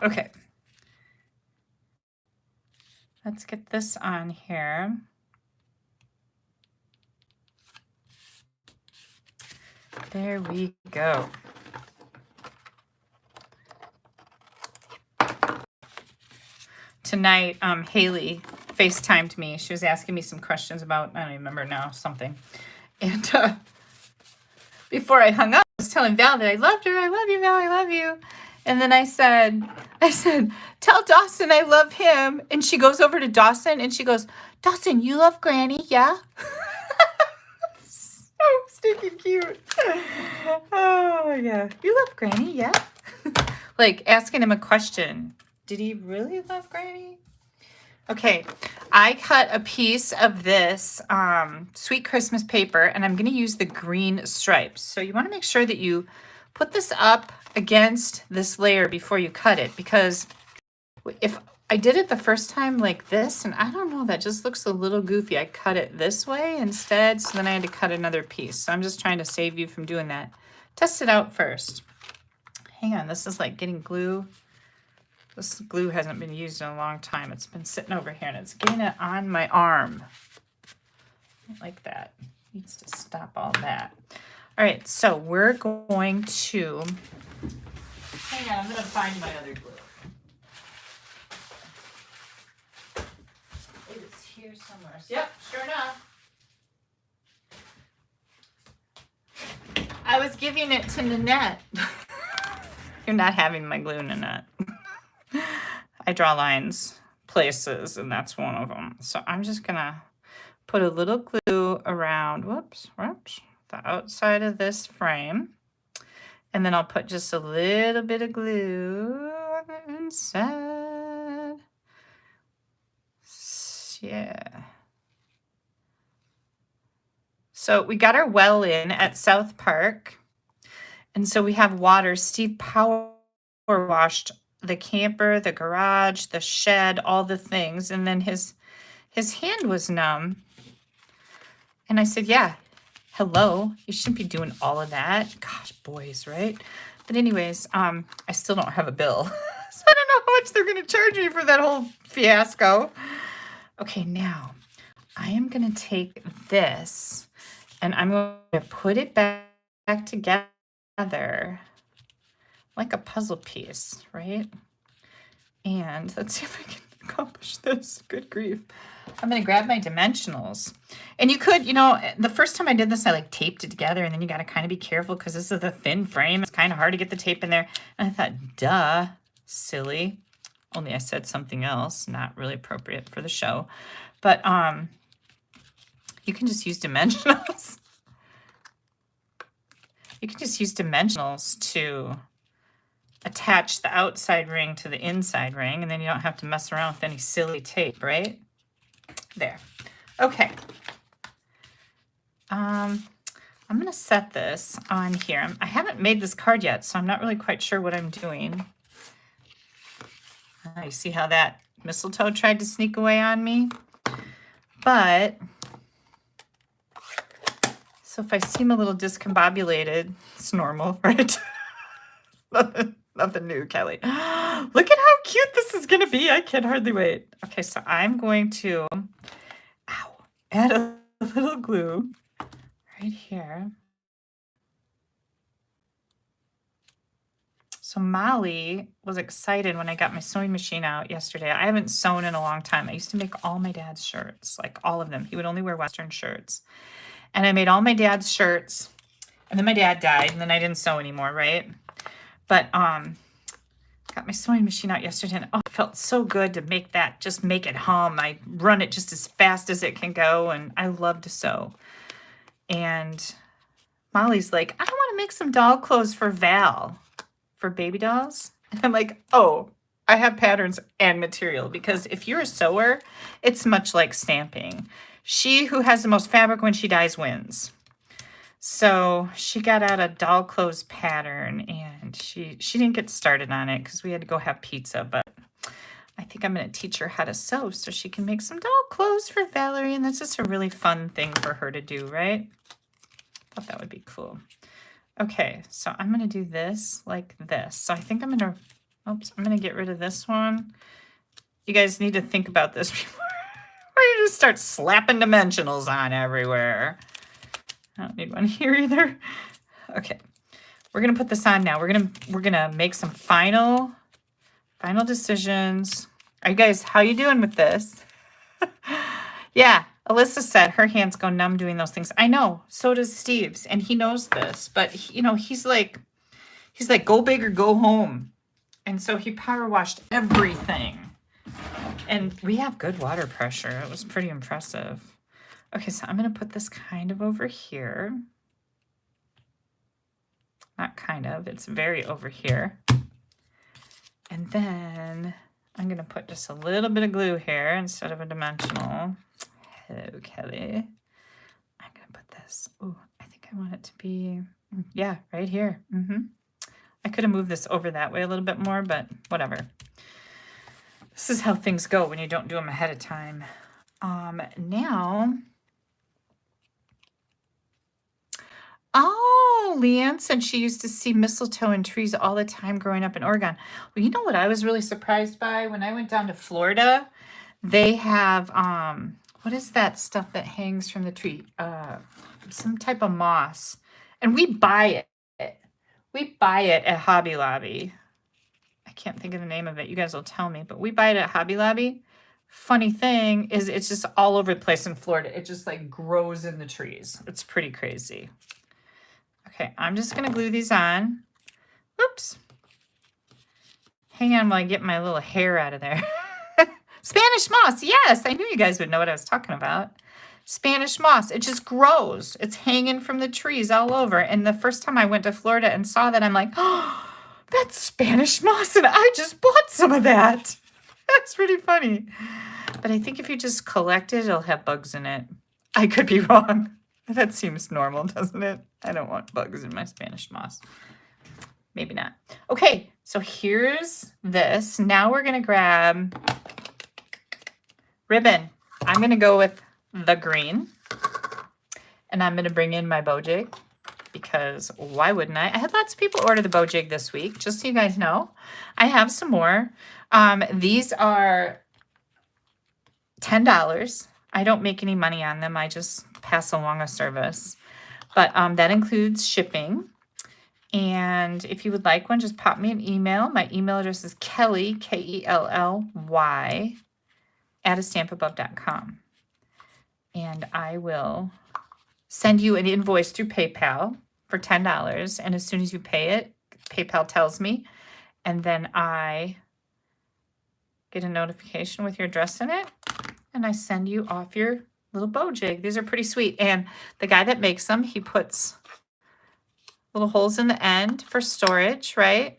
Okay. Let's get this on here. There we go. Tonight, Haley FaceTimed me. She was asking me some questions about, I don't even remember now, something. And before I hung up, I was telling Val that I loved her. I love you, Val. I love you. And then I said, tell Dawson I love him. And she goes over to Dawson and she goes, Dawson, you love Granny, yeah? So stinking cute. Oh, yeah. You love Granny, yeah? Like asking him a question. Did he really love Granny? Okay, I cut a piece of this Sweet Christmas paper, and I'm going to use the green stripes. So you want to make sure that you put this up against this layer before you cut it, because if I did it the first time like this, and I don't know, that just looks a little goofy. I cut it this way instead, so then I had to cut another piece. So I'm just trying to save you from doing that. Test it out first. Hang on, this is like getting glue. This glue hasn't been used in a long time. It's been sitting over here and it's getting it on my arm. Like that. Needs to stop all that. All right, so we're going to, hang on, I'm going to find my other glue. It's here somewhere. Yep, sure enough. I was giving it to Nanette. You're not having my glue, Nanette. I draw lines places, and that's one of them. So I'm just going to put a little glue around, whoops, the outside of this frame. And then I'll put just a little bit of glue on the inside. Yeah. So we got our well in at South Park. And so we have water. Steve power washed the camper, the garage, the shed, all the things. And then his hand was numb. And I said, yeah, hello, you shouldn't be doing all of that. Gosh, boys, right? But anyways, I still don't have a bill. So I don't know how much they're going to charge me for that whole fiasco. Okay, now I am going to take this and I'm going to put it back together like a puzzle piece, right? And let's see if I can accomplish this. Good grief. I'm going to grab my dimensionals. And you could, you know, the first time I did this, I like taped it together, and then you got to kind of be careful because this is a thin frame. It's kind of hard to get the tape in there. And I thought, duh, silly. Only I said something else, not really appropriate for the show. But you can just use dimensionals. You can just use dimensionals to attach the outside ring to the inside ring, and then you don't have to mess around with any silly tape, right? There. Okay. I'm going to set this on here. I haven't made this card yet, so I'm not really quite sure what I'm doing. You see how that mistletoe tried to sneak away on me? But, so if I seem a little discombobulated, it's normal, right? Nothing new, Kelly. Look at how cute this is going to be. I can hardly wait. Okay, so I'm going to add a little glue right here. So Molly was excited when I got my sewing machine out yesterday. I haven't sewn in a long time. I used to make all my dad's shirts, like all of them. He would only wear Western shirts. And I made all my dad's shirts. And then my dad died, and then I didn't sew anymore, right? But got my sewing machine out yesterday, and it felt so good to make that, just make it hum. I run it just as fast as it can go, and I love to sew. And Molly's like, I want to make some doll clothes for Val, for baby dolls. And I'm like, oh, I have patterns and material, because if you're a sewer, it's much like stamping. She who has the most fabric when she dies wins. So she got out a doll clothes pattern, and she didn't get started on it because we had to go have pizza, but I think I'm going to teach her how to sew so she can make some doll clothes for Valerie, and that's just a really fun thing for her to do, right? Thought that would be cool. Okay, so I'm going to do this like this. So I think I'm going to get rid of this one. You guys need to think about this before you just start slapping dimensionals on everywhere. I don't need one here either. Okay, we're gonna put this on now. We're gonna make some final decisions. Are you guys, how you doing with this? Yeah, Alyssa said her hands go numb doing those things. I know, so does Steve's, and he knows this. But you know, he's like, go big or go home, and so he power washed everything. And we have good water pressure. It was pretty impressive. Okay, so I'm going to put this kind of over here. Not kind of, it's very over here. And then I'm going to put just a little bit of glue here instead of a dimensional. Hello, Kelly. I'm going to put this. Oh, I think I want it to be, yeah, right here. I could have moved this over that way a little bit more, but whatever. This is how things go when you don't do them ahead of time. Now... Oh, Leanne said she used to see mistletoe in trees all the time growing up in Oregon. Well, you know what I was really surprised by? When I went down to Florida, they have, what is that stuff that hangs from the tree? Some type of moss. And we buy it. We buy it at Hobby Lobby. I can't think of the name of it. You guys will tell me. But we buy it at Hobby Lobby. Funny thing is it's just all over the place in Florida. It just like grows in the trees. It's pretty crazy. Okay, I'm just going to glue these on. Oops. Hang on while I get my little hair out of there. Spanish moss. Yes, I knew you guys would know what I was talking about. Spanish moss. It just grows. It's hanging from the trees all over. And the first time I went to Florida and saw that, I'm like, oh, that's Spanish moss, and I just bought some of that. That's pretty funny. But I think if you just collect it, it'll have bugs in it. I could be wrong. That seems normal, doesn't it? I don't want bugs in my Spanish moss. Maybe not. Okay, so here's this. Now we're going to grab ribbon. I'm going to go with the green. And I'm going to bring in my bow jig, because why wouldn't I? I had lots of people order the bow jig this week, just so you guys know. I have some more. These are $10. I don't make any money on them. I just pass along a service. But that includes shipping. And if you would like one, just pop me an email. My email address is Kelly, Kelly, @AStampAbove.com. And I will send you an invoice through PayPal for $10. And as soon as you pay it, PayPal tells me. And then I get a notification with your address in it. And I send you off your little bow jig. These are pretty sweet. And the guy that makes them, he puts little holes in the end for storage, right?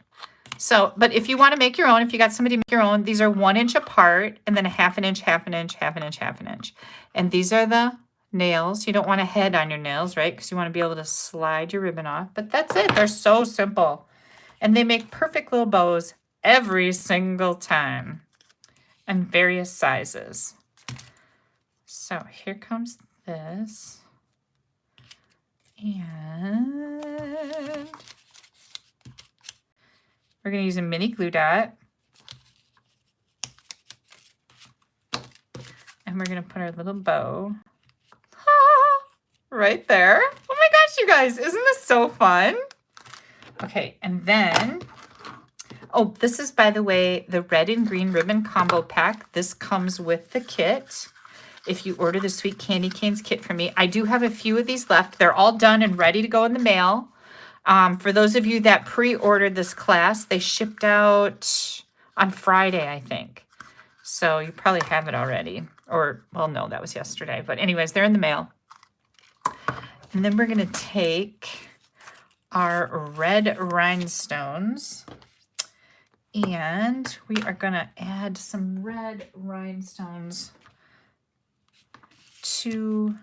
So, but if you want to make your own, if you got somebody make your own, these are 1 inch apart, and then a half an inch, half an inch, half an inch, half an inch. And these are the nails. You don't want a head on your nails, right? Because you want to be able to slide your ribbon off. But that's it. They're so simple. And they make perfect little bows every single time, and various sizes. So here comes this. And we're going to use a mini glue dot. And we're going to put our little bow right there. Oh my gosh, you guys, isn't this so fun? Okay, and then, oh, this is, by the way, the red and green ribbon combo pack. This comes with the kit. If you order the Sweet Candy Canes kit from me, I do have a few of these left. They're all done and ready to go in the mail. For those of you that pre-ordered this class, they shipped out on Friday, I think. So you probably have it already. Or, well, no, that was yesterday. But anyways, they're in the mail. And then we're going to take our red rhinestones. And we are going to add some red rhinestones to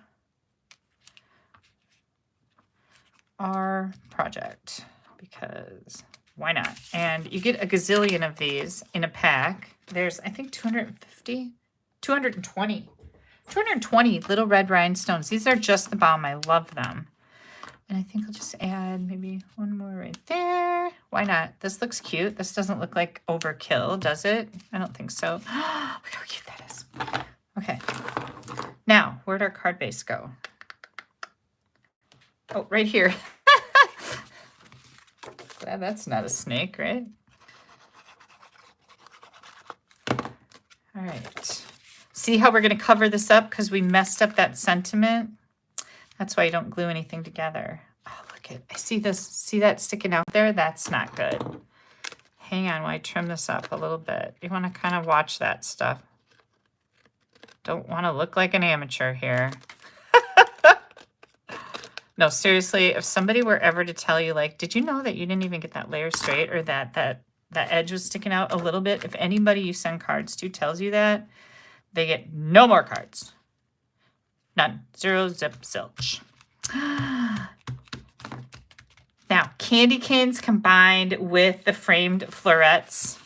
our project, because why not? And you get a gazillion of these in a pack. There's, I think, 220 little red rhinestones. These are just the bomb. I love them. And I think I'll just add maybe one more right there. Why not? This looks cute. This doesn't look like overkill, does it? I don't think so. Look how cute that is. Okay. Now, where'd our card base go? Oh, right here. Glad that's not a snake, right? All right. See how we're going to cover this up because we messed up that sentiment? That's why you don't glue anything together. Oh, look at, I see this. See that sticking out there? That's not good. Hang on while I trim this up a little bit. You want to kind of watch that stuff. Don't want to look like an amateur here. No, seriously, if somebody were ever to tell you, like, did you know that you didn't even get that layer straight, or that edge was sticking out a little bit? If anybody you send cards to tells you that, they get no more cards. None. Zero, zip, zilch. Now, candy canes combined with the framed florets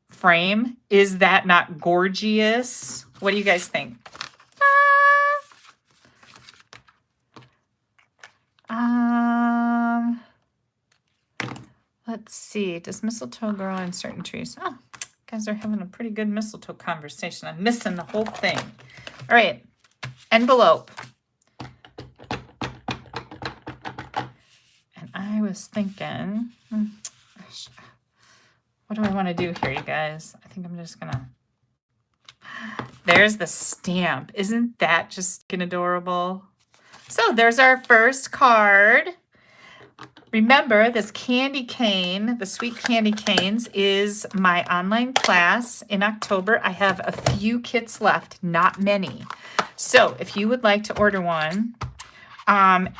frame. Is that not gorgeous? What do you guys think? Let's see. Does mistletoe grow on certain trees? Oh, guys are having a pretty good mistletoe conversation. I'm missing the whole thing. All right. Envelope. And I was thinking, gosh, what do I want to do here, you guys? I think I'm just going to... There's the stamp. Isn't that just adorable? So there's our first card. Remember, this candy cane, the Sweet Candy Canes, is my online class in October. I have a few kits left, not many. So if you would like to order one,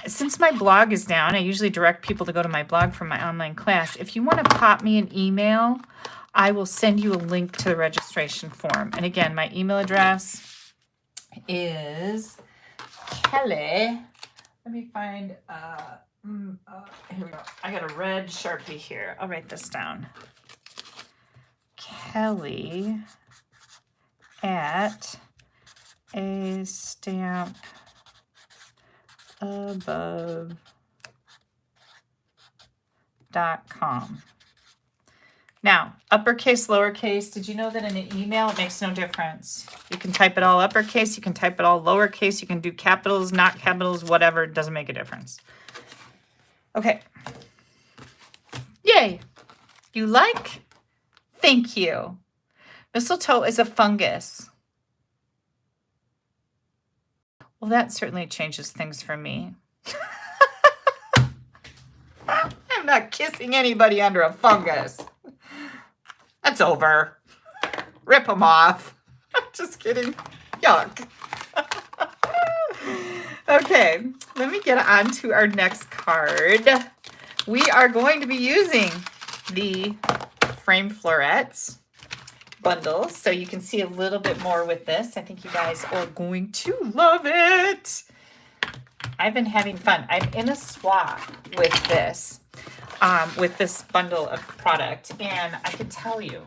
since my blog is down, I usually direct people to go to my blog for my online class. If you want to pop me an email, I will send you a link to the registration form. And again, my email address is Kelly. Let me find... here we go. I got a red Sharpie here. I'll write this down. Kelly at AStampAbove.com. Now, uppercase, lowercase, did you know that in an email it makes no difference? You can type it all uppercase, you can type it all lowercase, you can do capitals, not capitals, whatever, it doesn't make a difference. Okay. Yay. You like? Thank you. Mistletoe is a fungus. Well, that certainly changes things for me. I'm not kissing anybody under a fungus. That's over. Rip them off. I'm just kidding. Yuck. Okay, let me get on to our next card. We are going to be using the framed florets bundles, so you can see a little bit more with this. I think you guys are going to love it. I've been having fun. I'm in a swap with this bundle of product, and I can tell you,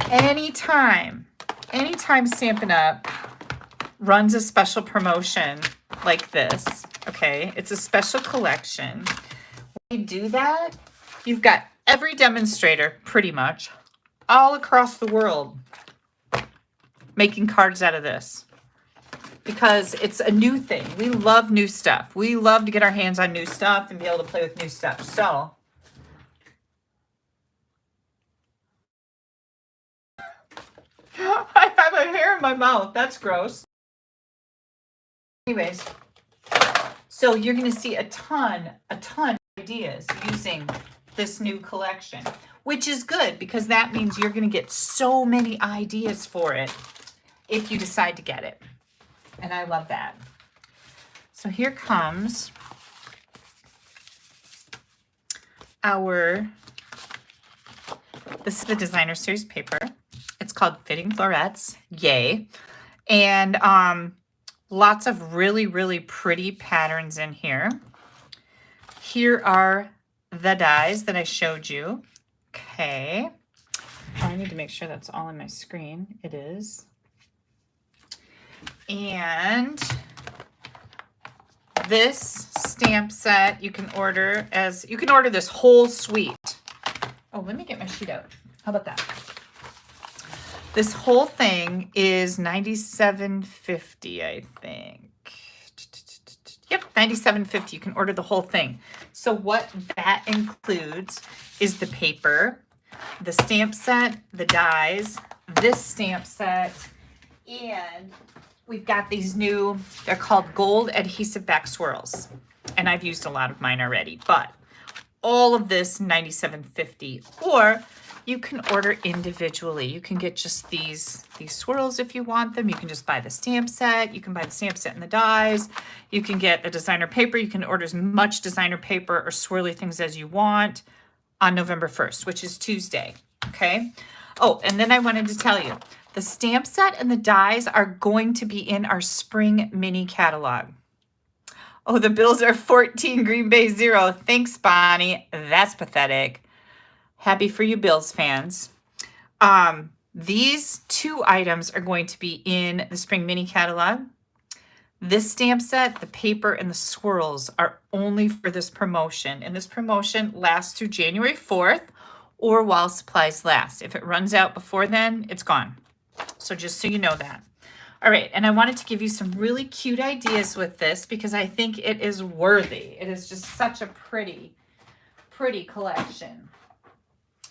anytime Stampin' Up! Runs a special promotion like this, okay? It's a special collection. When you do that, you've got every demonstrator, pretty much, all across the world making cards out of this because it's a new thing. We love new stuff. We love to get our hands on new stuff and be able to play with new stuff. So I have a hair in my mouth. That's gross. Anyways, so you're going to see a ton of ideas using this new collection, which is good because that means you're going to get so many ideas for it if you decide to get it. And I love that. So here comes this is the designer series paper. It's called Fitting Florets. Yay. And lots of really, really pretty patterns in here. Here are the dies that I showed you. Okay. Oh, I need to make sure that's all on my screen. It is. And this stamp set you can order this whole suite. Oh, let me get my sheet out. How about that? This whole thing is $97.50, I think. Yep, $97.50. You can order the whole thing. So what that includes is the paper, the stamp set, the dies, this stamp set, and we've got these new, they're called gold adhesive back swirls. And I've used a lot of mine already, but all of this $97.50, or you can order individually. You can get just these swirls if you want them. You can just buy the stamp set. You can buy the stamp set and the dies. You can get the designer paper. You can order as much designer paper or swirly things as you want on November 1st, which is Tuesday, okay? Oh, and then I wanted to tell you, the stamp set and the dies are going to be in our spring mini catalog. Oh, the bills are 14 Green Bay 0. Thanks, Bonnie. That's pathetic. Happy for you, Bills fans. These two items are going to be in the spring mini catalog. This stamp set, the paper, and the swirls are only for this promotion. And this promotion lasts through January 4th or while supplies last. If it runs out before then, it's gone. So just so you know that. All right, and I wanted to give you some really cute ideas with this because I think it is worthy. It is just such a pretty, pretty collection.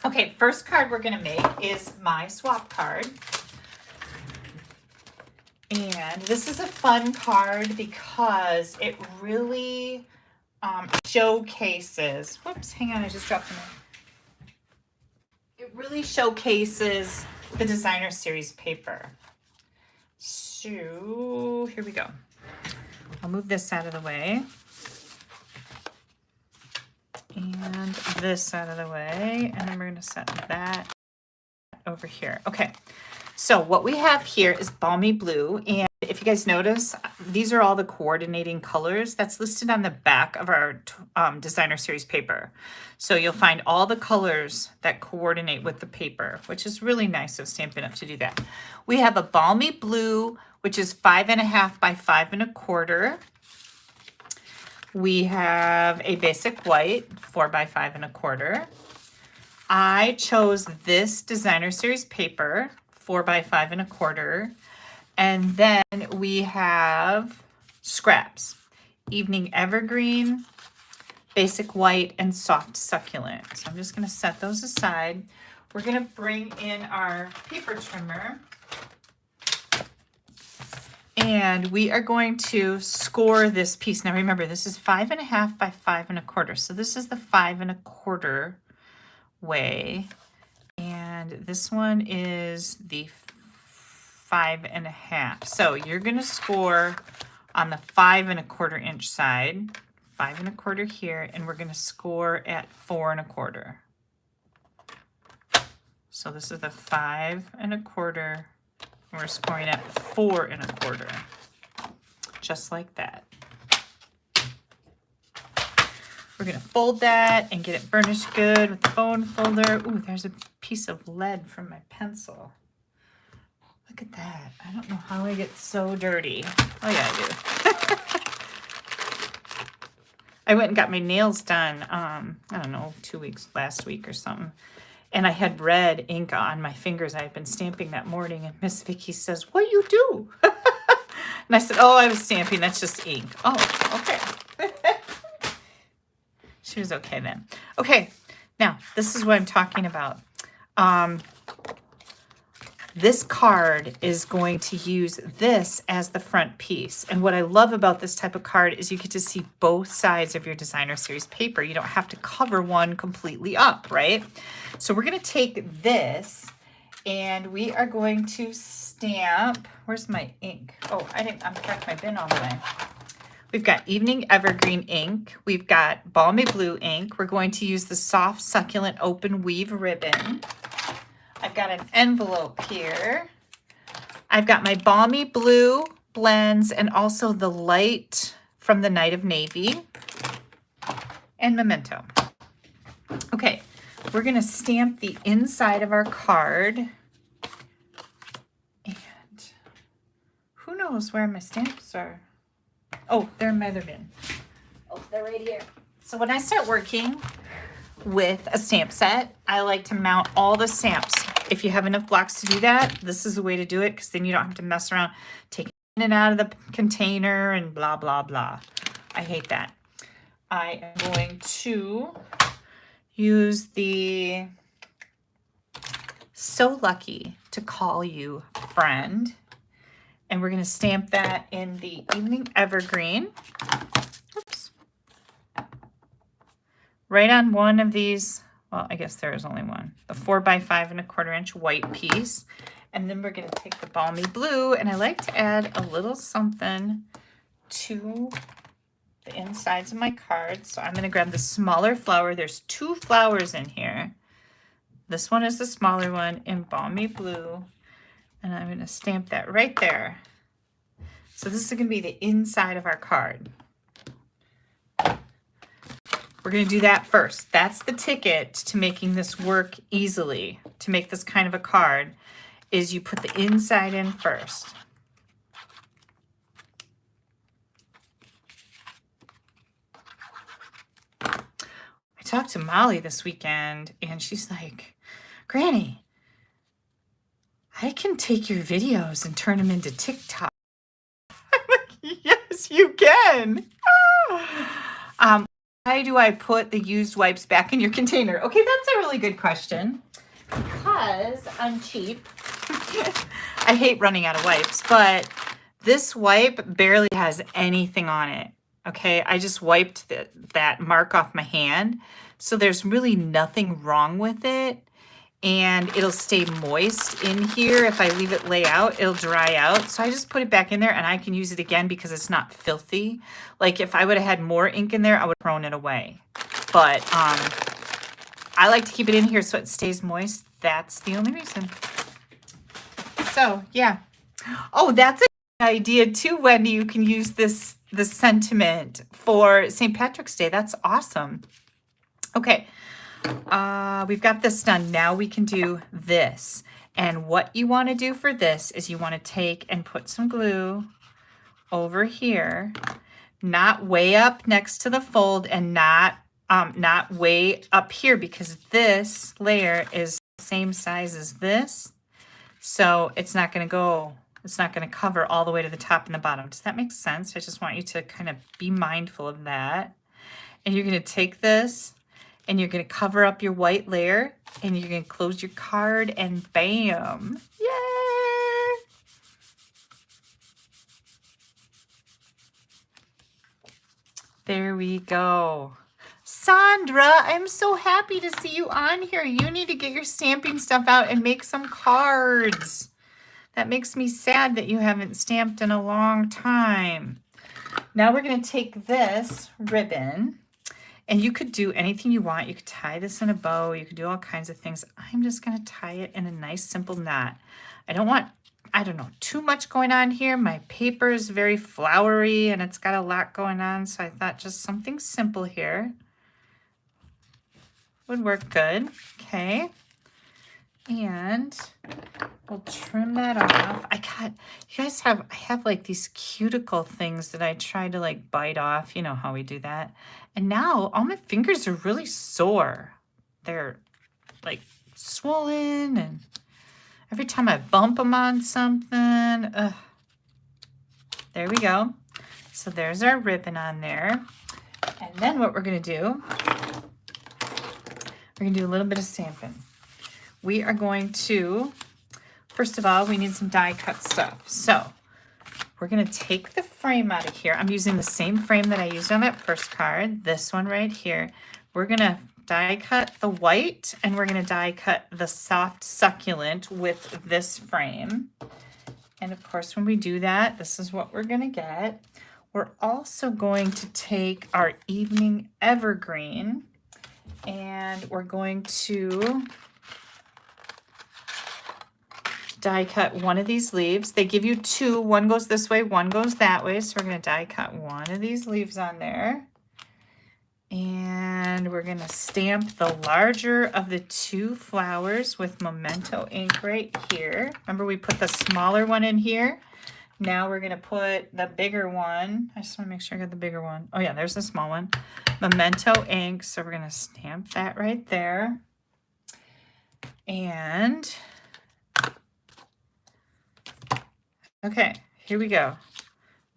Okay, first card we're going to make is my swap card. And this is a fun card because it really showcases, whoops, hang on, I just dropped them. It really showcases the designer series paper. So here we go. I'll move this out of the way. And this out of the way. And then we're going to set that over here. Okay. So what we have here is Balmy Blue. And if you guys notice, these are all the coordinating colors that's listed on the back of our designer series paper. So you'll find all the colors that coordinate with the paper, which is really nice of Stampin' Up! To do that. We have a Balmy Blue, which is 5.5 by 5 1/4. We have a basic white, 4 by 5 1/4. I chose this designer series paper, 4 by 5 1/4. And then we have scraps, Evening Evergreen, basic white, and soft succulent. So I'm just going to set those aside. We're going to bring in our paper trimmer. And we are going to score this piece. Now remember, this is 5.5 by 5 1/4. So this is the 5 1/4 way. And this one is the 5.5. So you're going to score on the 5 1/4 inch side, 5 1/4 here, and we're going to score at 4 1/4. So this is the 5 1/4. We're scoring at 4 1/4, just like that. We're going to fold that and get it burnished good with the bone folder. Ooh, there's a piece of lead from my pencil. Look at that. I don't know how I get so dirty. Oh, yeah, I do. I went and got my nails done, I don't know, last week or something. And I had red ink on my fingers. I had been stamping that morning, and Miss Vicky says, "What you do?" And I said, "Oh, I was stamping. That's just ink." Oh, okay. She was okay then. Okay, now this is what I'm talking about. This card is going to use this as the front piece. And what I love about this type of card is you get to see both sides of your designer series paper. You don't have to cover one completely up, right? So we're going to take this and we are going to stamp. Where's my ink? Oh, I packed my bin all the way. We've got Evening Evergreen ink. We've got Balmy Blue ink. We're going to use the soft, succulent open weave ribbon. I've got an envelope here. I've got my Balmy Blue blends and also the light from the Night of Navy and Memento. Okay, we're going to stamp the inside of our card. And who knows where my stamps are? Oh, they're in my other bin. Oh, they're right here. So when I start working with a stamp set, I like to mount all the stamps. If you have enough blocks to do that, this is the way to do it, because then you don't have to mess around taking it in and out of the container and blah, blah, blah. I hate that. I am going to use the So Lucky to Call You Friend. And we're going to stamp that in the Evening Evergreen. Oops. Right on one of these, well, I guess there is only one, the 4x5 1/4 inch white piece. And then we're going to take the Balmy Blue, and I like to add a little something to the insides of my cards. So I'm going to grab the smaller flower. There's 2 flowers in here. This one is the smaller one in Balmy Blue. And I'm going to stamp that right there. So this is going to be the inside of our card. We're going to do that first. That's the ticket to making this work easily. To make this kind of a card is you put the inside in first. I talked to Molly this weekend and she's like, "Granny, I can take your videos and turn them into TikTok." I'm like, "Yes, you can." Why do I put the used wipes back in your container? Okay, that's a really good question. Because I'm cheap. I hate running out of wipes, but this wipe barely has anything on it. Okay, I just wiped that mark off my hand. So there's really nothing wrong with it. And it'll stay moist in here. If I leave it lay out, it'll dry out. So I just put it back in there and I can use it again because it's not filthy. Like if I would have had more ink in there, I would have thrown it away. But I like to keep it in here so it stays moist. That's the only reason. So yeah. Oh, that's an idea too, Wendy. You can use this sentiment for St. Patrick's Day. That's awesome. Okay. We've got this done. Now we can do this. And what you want to do for this is you want to take and put some glue over here, not way up next to the fold and not way up here, because this layer is the same size as this. So it's not going to cover all the way to the top and the bottom. Does that make sense? I just want you to kind of be mindful of that. And you're going to take this and you're going to cover up your white layer and you're going to close your card and bam. Yay! There we go. Sandra, I'm so happy to see you on here. You need to get your stamping stuff out and make some cards. That makes me sad that you haven't stamped in a long time. Now we're going to take this ribbon. And you could do anything you want. You could tie this in a bow. You could do all kinds of things. I'm just going to tie it in a nice simple knot. I don't want, too much going on here. My paper is very flowery and it's got a lot going on. So I thought just something simple here would work good. Okay. And we'll trim that off. I have like these cuticle things that I try to like bite off. You know how we do that. And now all my fingers are really sore. They're like swollen, and every time I bump them on something, ugh. There we go. So there's our ribbon on there. And then what we're gonna do, we're gonna do a little bit of stamping. We are going to, first of all, we need some die cut stuff. So we're gonna take the frame out of here. I'm using the same frame that I used on that first card, this one right here. We're gonna die cut the white, and we're gonna die cut the soft succulent with this frame. And of course, when we do that, this is what we're gonna get. We're also going to take our evening evergreen, and we're going to die cut one of these leaves. They give you two, one goes this way, one goes that way. So we're gonna die cut one of these leaves on there. And we're gonna stamp the larger of the two flowers with Memento ink right here. Remember, we put the smaller one in here. Now we're gonna put the bigger one. I just wanna make sure I got the bigger one. Oh yeah, there's the small one. Memento ink, so we're gonna stamp that right there. And, okay, here we go.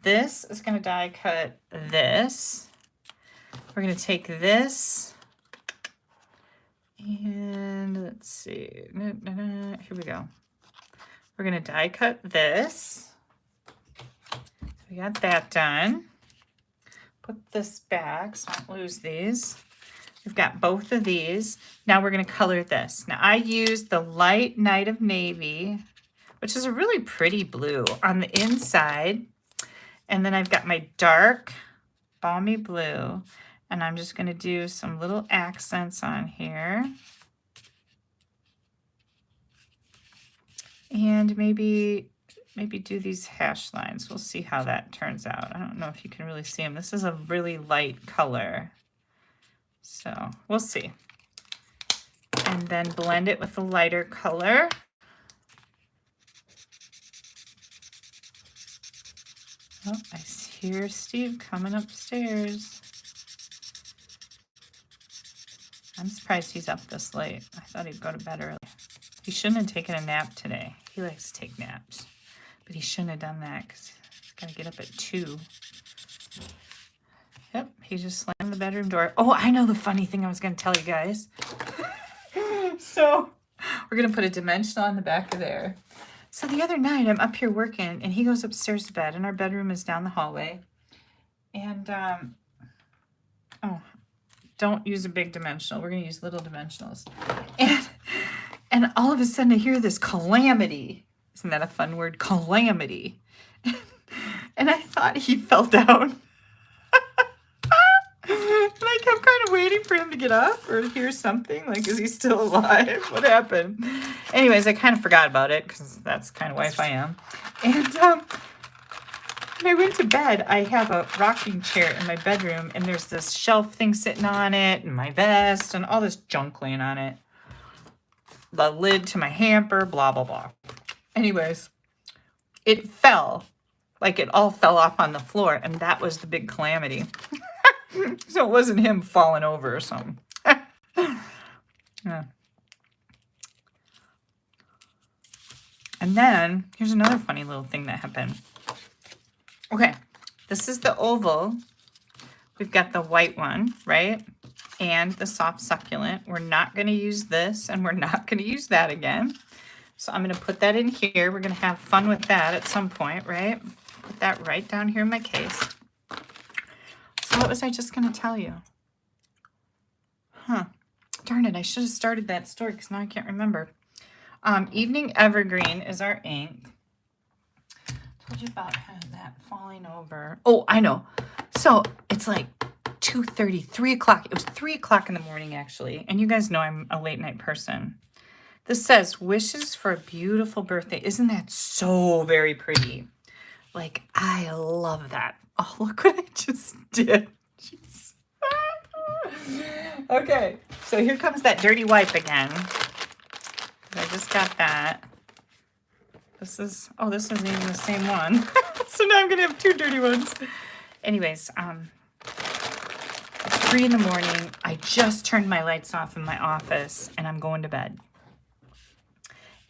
This is gonna die cut this. We're gonna take this, and let's see, here we go. We're gonna die cut this. We got that done. Put this back so I don't lose these. We've got both of these. Now we're gonna color this. Now I used the light Night of Navy, which is a really pretty blue on the inside. And then I've got my dark Balmy Blue. And I'm just gonna do some little accents on here. And maybe do these hash lines. We'll see how that turns out. I don't know if you can really see them. This is a really light color. So we'll see. And then blend it with a lighter color. Oh, I hear Steve coming upstairs. I'm surprised he's up this late. I thought he'd go to bed early. He shouldn't have taken a nap today. He likes to take naps. But he shouldn't have done that because he's got to get up at 2. Yep, he just slammed the bedroom door. Oh, I know the funny thing I was going to tell you guys. So we're going to put a dimensional on the back of there. So the other night I'm up here working, and he goes upstairs to bed, and our bedroom is down the hallway. And, oh, don't use a big dimensional. We're going to use little dimensionals. And all of a sudden I hear this calamity. Isn't that a fun word? Calamity. And I thought he fell down. And I kept kind of waiting for him to get up or to hear something. Like, is he still alive? What happened? Anyways, I kind of forgot about it because that's the kind of wife I am. And when I went to bed, I have a rocking chair in my bedroom, and there's this shelf thing sitting on it, and my vest, and all this junk laying on it. The lid to my hamper, blah, blah, blah. Anyways, it fell. Like, it all fell off on the floor, and that was the big calamity. So it wasn't him falling over or something. Yeah. And then, here's another funny little thing that happened. Okay, this is the oval. We've got the white one, right? And the soft succulent. We're not going to use this, and we're not going to use that again. So I'm going to put that in here. We're going to have fun with that at some point, right? Put that right down here in my case. So what was I just going to tell you? Huh. Darn it, I should have started that story because now I can't remember. Evening Evergreen is our ink. Told you about that falling over. Oh, I know. So it's like 2:30, 3 o'clock. It was 3 o'clock in the morning, actually. And you guys know I'm a late night person. This says, wishes for a beautiful birthday. Isn't that so very pretty? Like, I love that. Oh, look what I just did. Jeez. Okay, so here comes that dirty wipe again. I just got that. This isn't even the same one. So now I'm gonna have 2 dirty ones. Anyways, it's 3 in the morning. I just turned my lights off in my office, and I'm going to bed.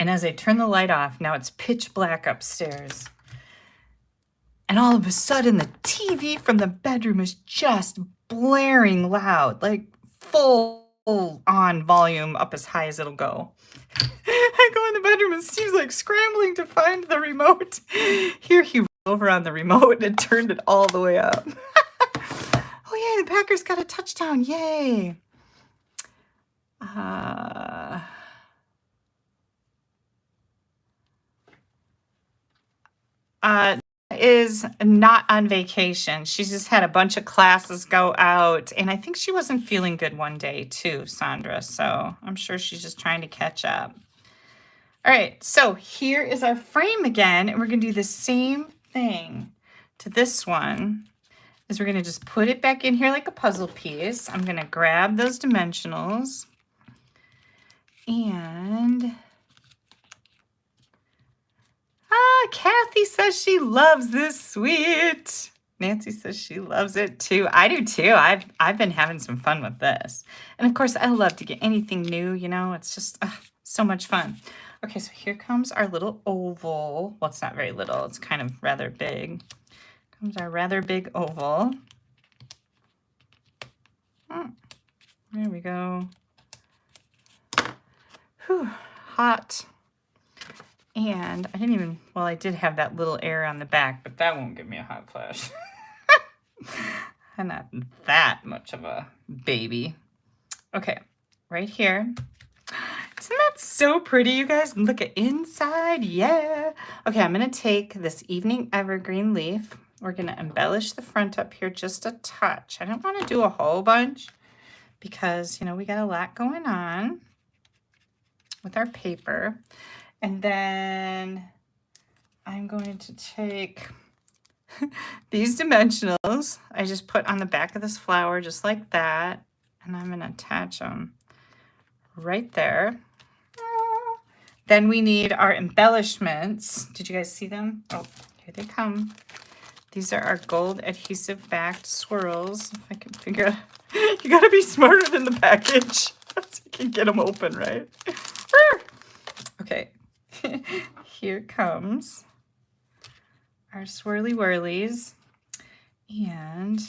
And as I turn the light off, now it's pitch black upstairs. And all of a sudden, the TV from the bedroom is just blaring loud, like full on volume up as high as it'll go. I go in the bedroom and Steve's like scrambling to find the remote. Here he rolled over on the remote and turned it all the way up. Oh, yay, the Packers got a touchdown. Yay. Is not on vacation. She just had a bunch of classes go out, and I think she wasn't feeling good one day too, Sandra. So I'm sure she's just trying to catch up. All right, so here is our frame again, and we're gonna do the same thing to this one. Is we're gonna just put it back in here like a puzzle piece. I'm gonna grab those dimensionals and Kathy says she loves this suite. Nancy says she loves it too. I do too. I've been having some fun with this. And of course, I love to get anything new, you know, it's just so much fun. Okay, so here comes our little oval. Well, it's not very little. It's kind of rather big. Comes our rather big oval. There we go. Whew, hot. And I didn't even, well, I did have that little air on the back, but that won't give me a hot flash. I'm not that much of a baby. Okay, right here. Isn't that so pretty, you guys? Look at inside, yeah. Okay, I'm gonna take this evening evergreen leaf. We're gonna embellish the front up here just a touch. I don't wanna do a whole bunch because, you know, we got a lot going on with our paper. And then I'm going to take these dimensionals. I just put on the back of this flower just like that. And I'm going to attach them right there. Then we need our embellishments. Did you guys see them? Oh, here they come. These are our gold adhesive backed swirls. If I can figure out, you got to be smarter than the package so you can get them open, right? Okay. Here comes our swirly whirlies. And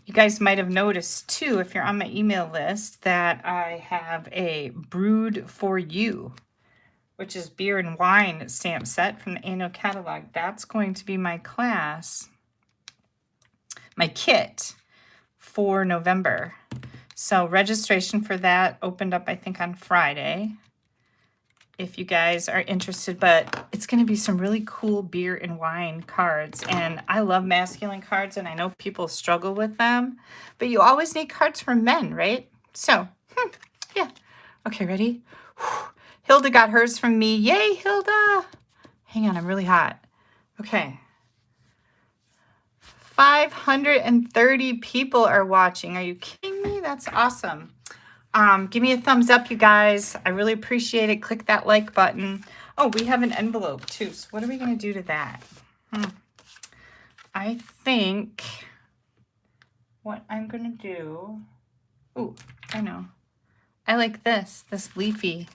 you guys might have noticed too, if you're on my email list, that I have a Brewed for You, which is beer and wine stamp set from the annual catalog. That's going to be my class, my kit for November. So registration for that opened up, I think, on Friday, if you guys are interested, but it's going to be some really cool beer and wine cards. And I love masculine cards, and I know people struggle with them, but you always need cards for men, right? So, yeah. Okay, ready? Hilda got hers from me. Yay, Hilda. Hang on, I'm really hot. Okay. 530 people are watching. Are you kidding me? That's awesome. Give me a thumbs up, you guys. I really appreciate it. Click that like button. Oh, we have an envelope too. So what are we going to do to that? I think what I'm going to do. Oh, I know. I like this leafy.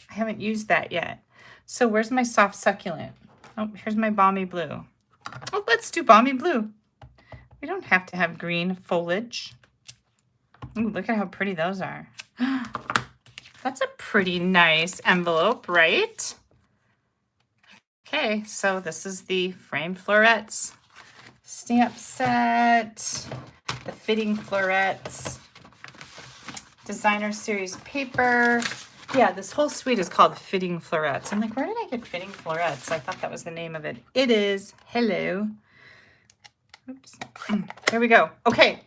I haven't used that yet. So where's my soft succulent? Oh, here's my balmy blue. Oh, let's do balmy blue. We don't have to have green foliage. Ooh, look at how pretty those are. That's a pretty nice envelope, right? Okay, so this is the framed florets stamp set, the fitting florets, designer series paper. Yeah, this whole suite is called fitting florets. I'm like, where did I get fitting florets? I thought that was the name of it. It is. Hello. Oops. There we go. Okay.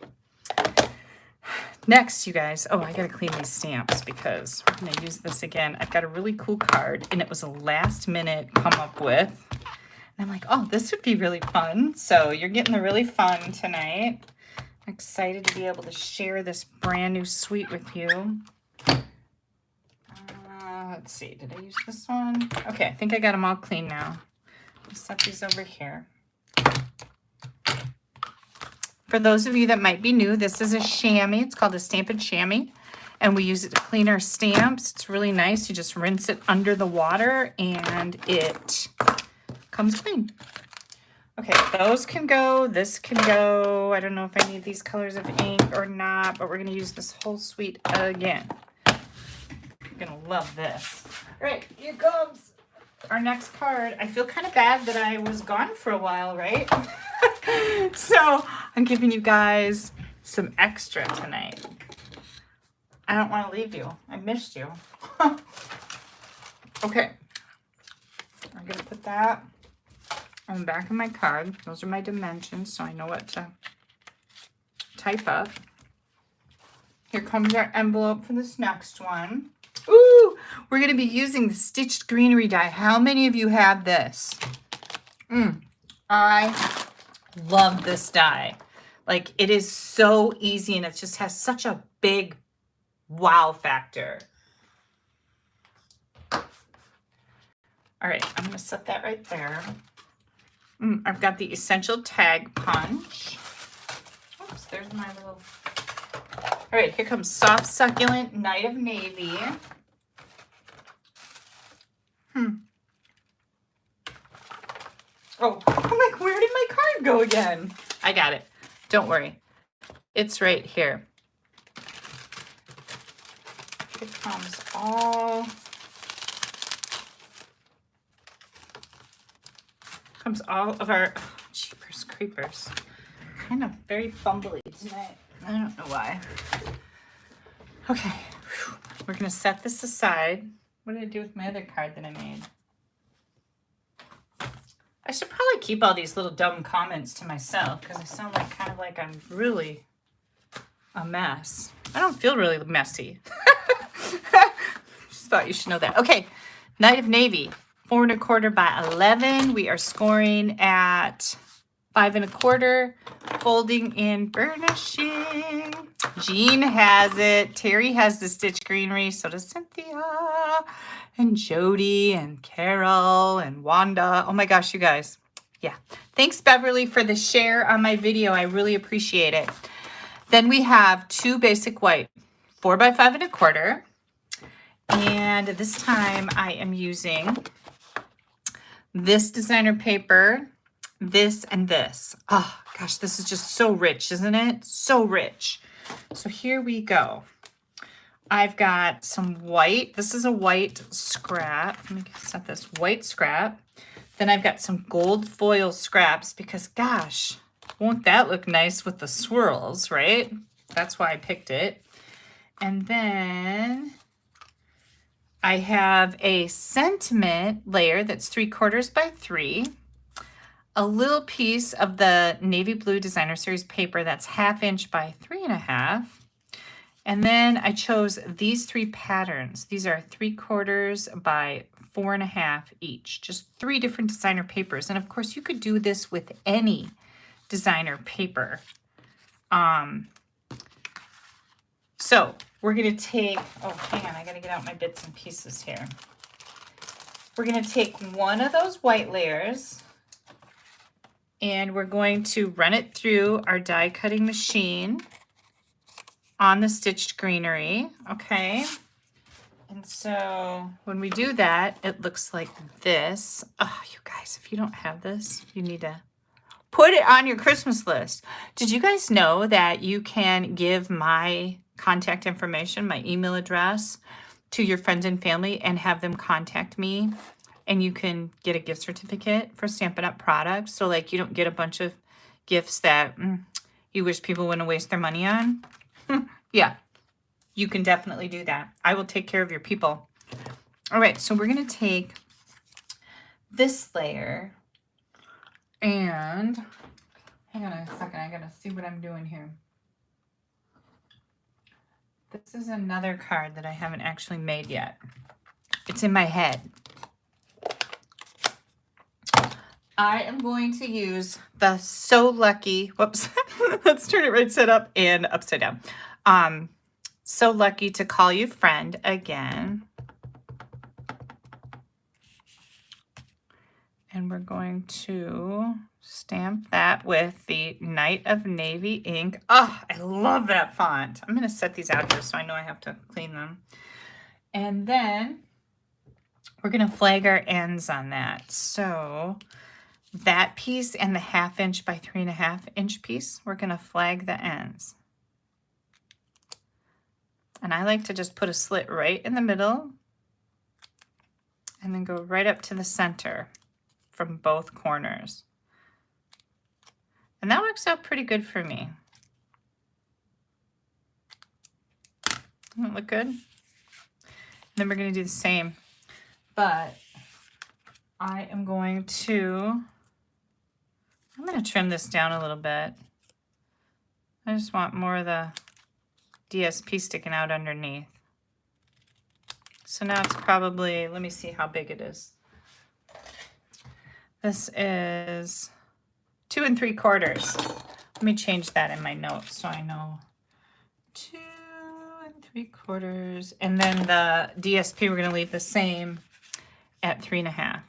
Next, you guys, oh, I got to clean these stamps because we're going to use this again. I've got a really cool card, and it was a last minute come up with. And I'm like, oh, this would be really fun. So you're getting the really fun tonight. I'm excited to be able to share this brand new suite with you. Let's see, did I use this one? Okay, I think I got them all clean now. I'll set these over here. For those of you that might be new, this is a chamois. It's called a Stampin' Chamois. and we use it to clean our stamps. It's really nice. You just rinse it under the water and it comes clean. Okay, those can go, this can go. I don't know if I need these colors of ink or not, but we're gonna use this whole suite again. You're gonna love this. All right, here comes our next card. I feel kind of bad that I was gone for a while, right? So I'm giving you guys some extra tonight. I don't want to leave you. I missed you. Okay. I'm going to put that on the back of my card. Those are my dimensions, so I know what to type up. Here comes our envelope for this next one. Ooh, we're going to be using the Stitched Greenery die. How many of you have this? I love this die. Like, it is so easy, and it just has such a big wow factor. All right, I'm going to set that right there. I've got the Essential Tag Punch. Oops, there's my little... All right, here comes Soft Succulent Night of Navy. Oh, I'm like, where did my card go again? I got it. Don't worry. It's right here. It comes all of our jeepers creepers. Kind of very fumbly tonight. I don't know why. Okay, we're gonna set this aside. What did I do with my other card that I made? I should probably keep all these little dumb comments to myself because I sound like kind of like I'm really a mess. I don't feel really messy. Just thought you should know that. Okay, Night of Navy, 4 1/4 by 11. We are scoring at 5 1/4, folding and burnishing. Jean has it. Terry has the Stitch Greenery. So does Cynthia and Jody and Carol and Wanda. Oh my gosh, you guys. Yeah. Thanks, Beverly, for the share on my video. I really appreciate it. Then we have 2 basic white, 4 by 5 1/4. And this time I am using this designer paper, this and this. Oh gosh, this is just so rich, isn't it? So rich. So here we go. I've got some white. This is a white scrap. Let me set this white scrap. Then I've got some gold foil scraps because gosh, won't that look nice with the swirls, right? That's why I picked it. And then I have a sentiment layer that's 3/4 by 3. A little piece of the navy blue designer series paper that's 1/2 inch by 3 1/2. And then I chose these 3 patterns. These are 3/4 by 4 1/2 each. Just 3 different designer papers. And of course you could do this with any designer paper. So we're gonna take, oh hang on, I gotta get out my bits and pieces here. We're gonna take one of those white layers and we're going to run it through our die cutting machine on the Stitched Greenery, okay? And so when we do that, it looks like this. Oh, you guys, if you don't have this, you need to put it on your Christmas list. Did you guys know that you can give my contact information, my email address, to your friends and family and have them contact me? And you can get a gift certificate for Stampin' Up! Products. So like you don't get a bunch of gifts that you wish people wouldn't waste their money on. Yeah, you can definitely do that. I will take care of your people. All right, so we're going to take this layer and hang on a second. I got to see what I'm doing here. This is another card that I haven't actually made yet. It's in my head. I am going to use the So Lucky, whoops, let's turn it right side up and upside down. So Lucky to Call You Friend again. And we're going to Stamp that with the Night of Navy ink. Oh, I love that font. I'm going to set these out here so I know I have to clean them. And then we're going to flag our ends on that. So that piece and the 1/2 inch by 3.5 inch piece, we're going to flag the ends. And I like to just put a slit right in the middle and then go right up to the center from both corners. And that works out pretty good for me. Doesn't it look good? And then we're going to do the same, but I am going to, I'm going to trim this down a little bit. I just want more of the DSP sticking out underneath. So now it's probably, let me see how big it is. This is 2 3/4. Let me change that in my notes so I know. 2 3/4. And then the DSP, we're going to leave the same at 3.5.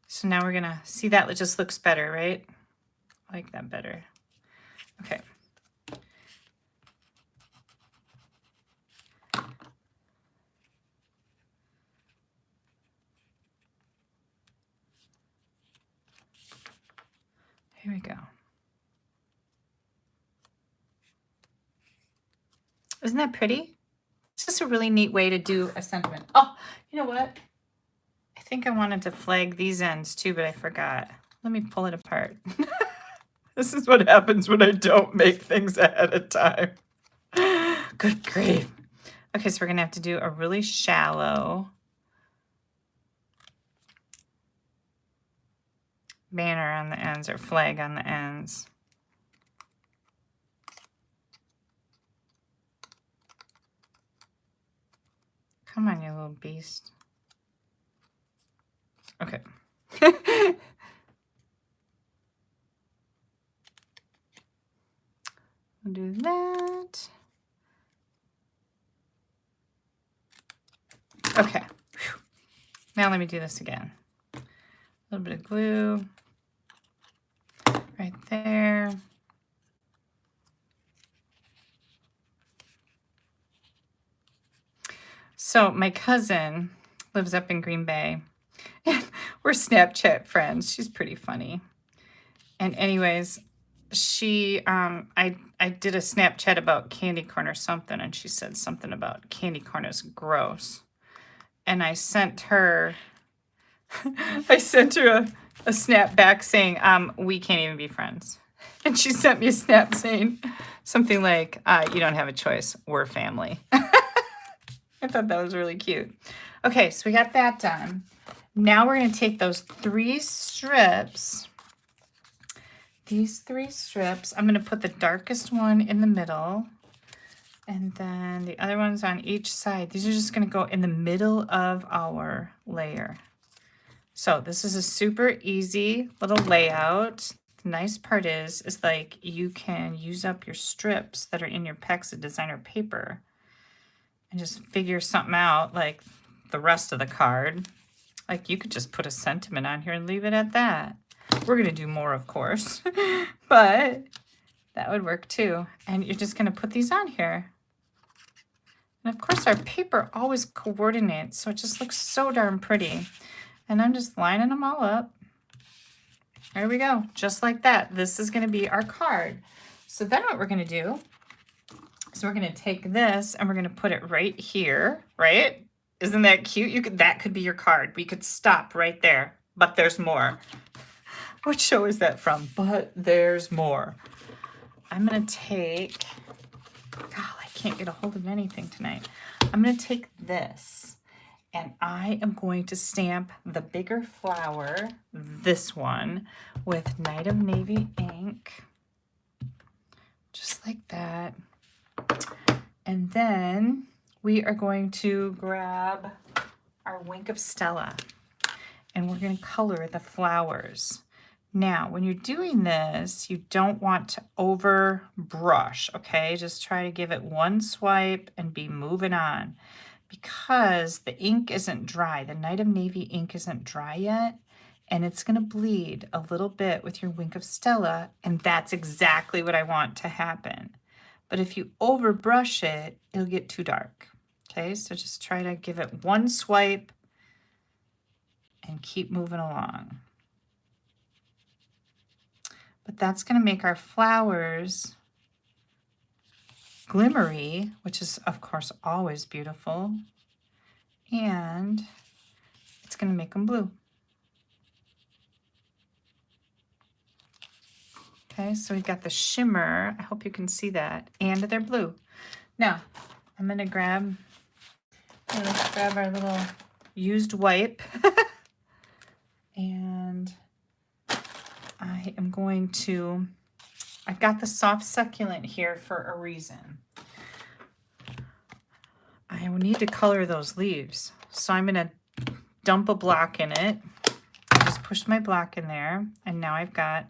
So now we're going to see that it just looks better, right? I like that better. Okay. Here we go. Isn't that pretty? It's just a really neat way to do a sentiment. Oh, you know what? I think I wanted to flag these ends too, but I forgot. Let me pull it apart. This is what happens when I don't make things ahead of time. Good grief. Okay, so we're gonna have to do a really shallow banner on the ends, or flag on the ends. Come on, you little beast. Okay. We'll do that. Okay. Whew. Now let me do this again. A little bit of glue right there. So my cousin lives up in Green Bay. We're Snapchat friends. She's pretty funny. And anyways, she, I did a Snapchat about candy corn or something, and she said something about candy corn is gross. And I sent her, a snap back saying, we can't even be friends. And she sent me a snap saying something like, you don't have a choice. We're family. I thought that was really cute. Okay, so we got that done. Now we're going to take those 3 strips. These 3 strips, I'm going to put the darkest one in the middle. And then the other ones on each side. These are just going to go in the middle of our layer. So this is a super easy little layout. The nice part is like you can use up your strips that are in your packs of designer paper and just figure something out like the rest of the card. Like you could just put a sentiment on here and leave it at that. We're going to do more, of course, but that would work too. And you're just going to put these on here. And of course our paper always coordinates, so it just looks so darn pretty. And I'm just lining them all up. There we go, just like that. This is going to be our card. So then what we're going to do is we're going to take this and we're going to put it right here, right? Isn't that cute? That could be your card. We could stop right there, but there's more. What show is that from? But there's more. I'm going to take, God, I can't get a hold of anything tonight. I'm going to take this and I am going to stamp the bigger flower, this one, with Night of Navy ink. Just like that. And then we are going to grab our Wink of Stella and we're going to color the flowers. Now, when you're doing this, you don't want to over brush, okay? Just try to give it one swipe and be moving on because the ink isn't dry. The Night of Navy ink isn't dry yet. and it's going to bleed a little bit with your Wink of Stella, and that's exactly what I want to happen. But if you overbrush it, it'll get too dark. Okay, so just try to give it one swipe and keep moving along. But that's going to make our flowers glimmery, which is of course always beautiful, and it's going to make them blue. Okay, so we've got the shimmer. I hope you can see that, and they're blue. Now I'm going to grab, let's grab our little used wipe and I am going to, I've got the soft succulent here for a reason. I will need to color those leaves. So I'm going to dump a block in it. Just push my block in there. And now I've got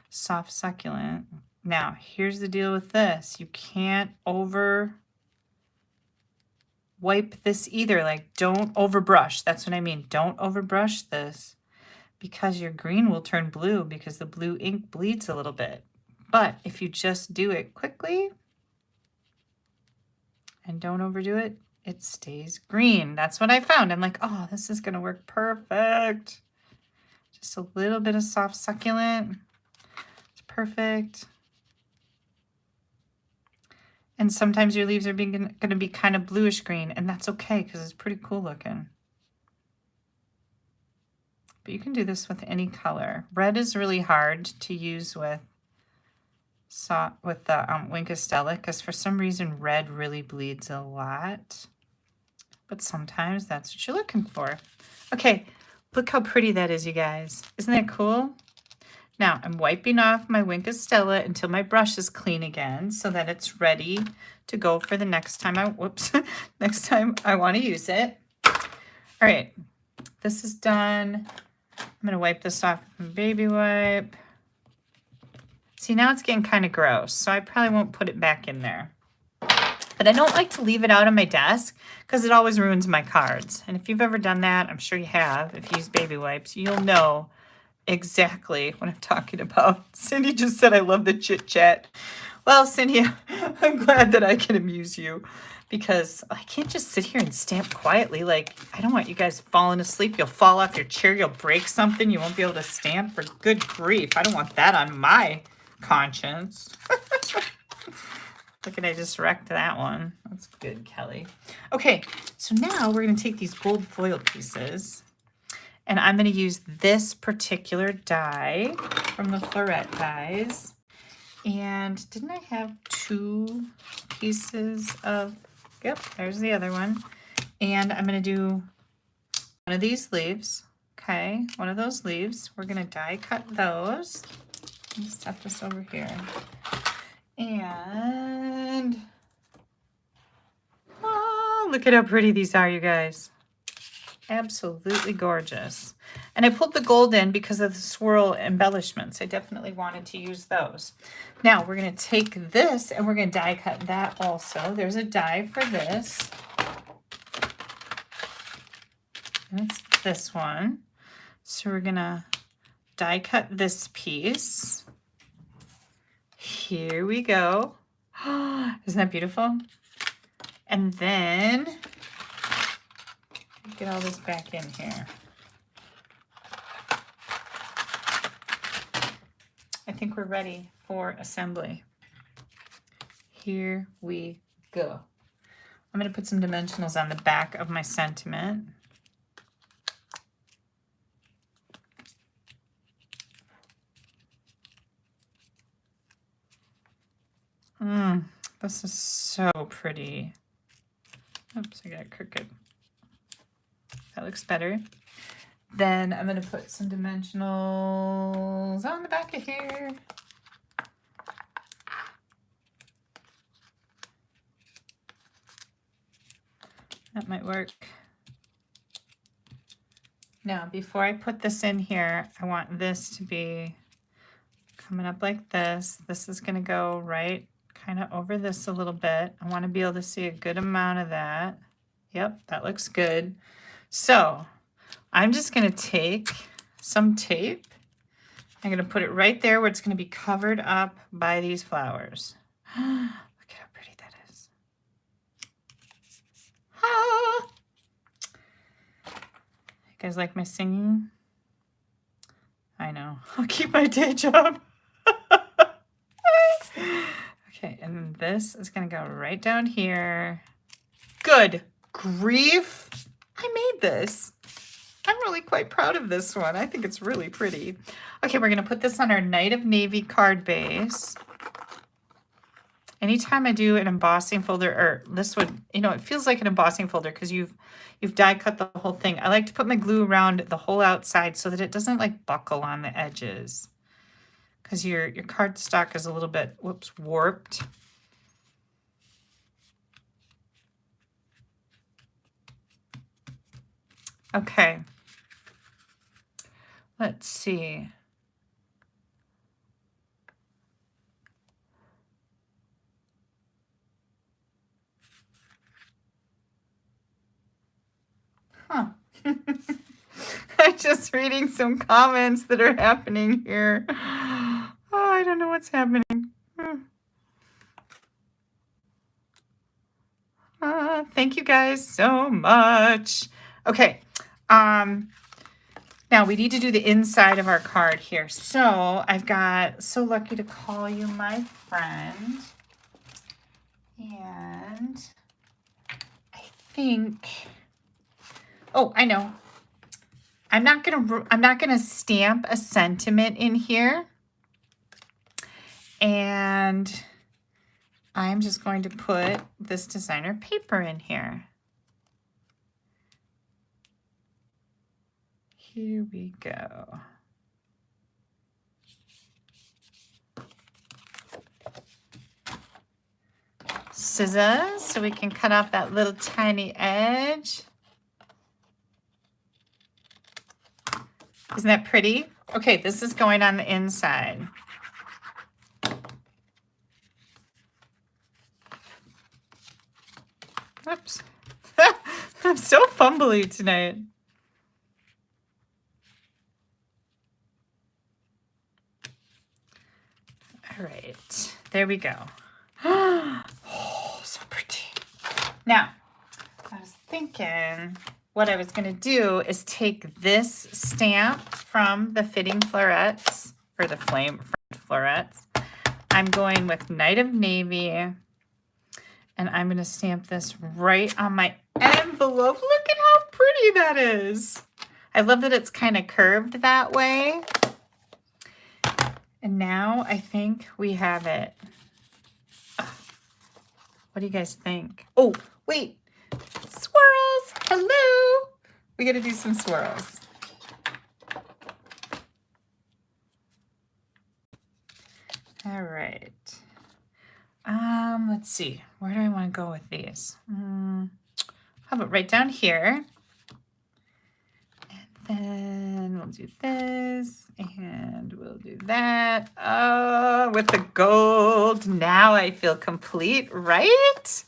soft succulent. Now, here's the deal with this. You can't over wipe this either. Like, don't overbrush. That's what I mean. Don't overbrush this, because your green will turn blue because the blue ink bleeds a little bit. But if you just do it quickly and don't overdo it, it stays green. That's what I found. I'm like, oh, this is going to work perfect. Just a little bit of soft succulent. It's perfect. And sometimes your leaves are going to be kind of bluish green, and that's okay because it's pretty cool looking. But you can do this with any color. Red is really hard to use with the Wink of Stella because for some reason red really bleeds a lot. But sometimes that's what you're looking for. Okay, look how pretty that is, you guys. Isn't that cool? Now I'm wiping off my Wink of Stella until my brush is clean again so that it's ready to go for the next time next time I want to use it. All right, this is done. I'm going to wipe this off with a baby wipe. See, now it's getting kind of gross, so I probably won't put it back in there. But I don't like to leave it out on my desk because it always ruins my cards. And if you've ever done that, I'm sure you have, if you use baby wipes, you'll know exactly what I'm talking about. Cindy just said, I love the chit chat. Well, Cindy, I'm glad that I can amuse you because I can't just sit here and stamp quietly. Like, I don't want you guys falling asleep. You'll fall off your chair. You'll break something. You won't be able to stamp. For good grief. I don't want that on my conscience. Look at, I just wrecked that one. That's good, Kelly. Okay, so now we're going to take these gold foil pieces, and I'm going to use this particular die from the Floret dies. And didn't I have 2 pieces of, yep, there's the other one. And I'm going to do one of these leaves. Okay, one of those leaves. We're going to die cut those. Let me set this over here. And, oh, look at how pretty these are, you guys. Absolutely gorgeous. And I pulled the gold in because of the swirl embellishments. I definitely wanted to use those. Now we're going to take this and we're going to die cut that also. There's a die for this. That's this one. So we're going to die cut this piece. Here we go. Isn't that beautiful? And then get all this back in here. I think we're ready for assembly. Here we go. I'm going to put some dimensionals on the back of my sentiment. This is so pretty. Oops, I got it crooked. That looks better. Then I'm going to put some dimensionals on the back of here. That might work. Now, before I put this in here, I want this to be coming up like this. This is going to go right kind of over this a little bit. I want to be able to see a good amount of that. Yep, that looks good. So I'm just going to take some tape. I'm going to put it right there where it's going to be covered up by these flowers. Look how pretty that is. Ah! You guys like my singing? I know. I'll keep my day job. Okay, and this is going to go right down here. Good grief. I made this. I'm really quite proud of this one. I think it's really pretty. Okay, we're going to put this on our Night of Navy card base. Anytime I do an embossing folder, or this would, you know, it feels like an embossing folder because you've die cut the whole thing. I like to put my glue around the whole outside so that it doesn't like buckle on the edges. Because your cardstock is a little bit, whoops, warped. Okay. Let's see. Huh. I'm just reading some comments that are happening here. Oh, I don't know what's happening. Thank you guys so much. Okay. Now we need to do the inside of our card here. So I've got so lucky to call you my friend. And I think, oh, I know. I'm not gonna stamp a sentiment in here. And I'm just going to put this designer paper in here. Here we go. Scissors, so we can cut off that little tiny edge. Isn't that pretty? Okay, this is going on the inside. Oops. I'm so fumbly tonight. All right, there we go. Oh, so pretty. Now, I was thinking what I was going to do is take this stamp from the Fitting Florets, or the Flame Florets. I'm going with Night of Navy, and I'm going to stamp this right on my envelope. Look at how pretty that is. I love that it's kind of curved that way. And now I think we have it. What do you guys think? Oh, wait. Swirls. Hello. We got to do some swirls. All right. Let's see. Where do I want to go with these? How about right down here? And then we'll do this, and we'll do that. Oh, with the gold. Now I feel complete, right?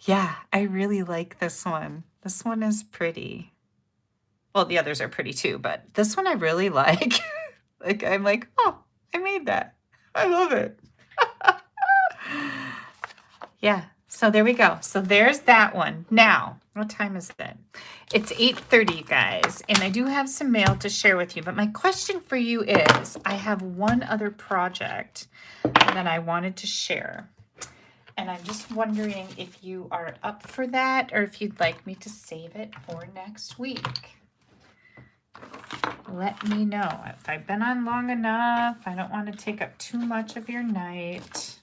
Yeah, I really like this one. This one is pretty. Well, the others are pretty too, but this one I really like. Like, I'm like, oh, I made that. I love it. Yeah, so there we go. So there's that one. Now, what time is it? It's 8:30, guys, and I do have some mail to share with you, but my question for you is, I have one other project that I wanted to share, and I'm just wondering if you are up for that or if you'd like me to save it for next week. Let me know. If I've been on long enough, I don't want to take up too much of your night.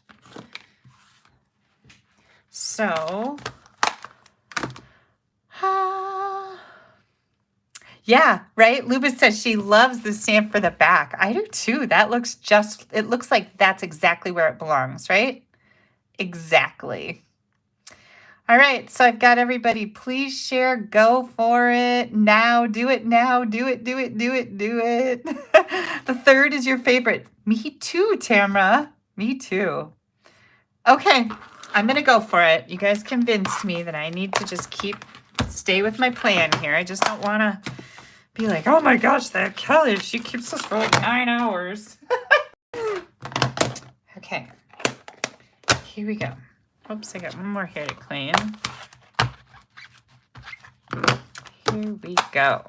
So, yeah, right? Luba says she loves the stamp for the back. I do too. That looks just, it looks like that's exactly where it belongs, right? Exactly. All right, so I've got everybody. Please share. Go for it now. Do it now. Do it, do it, do it, do it. The third is your favorite. Me too, Tamra. Me too. Okay, I'm going to go for it. You guys convinced me that I need to just stay with my plan here. I just don't want to Be like, oh my gosh, that Kelly, she keeps us for like 9 hours. Okay, here we go. Oops, I got one more here to clean. Here we go.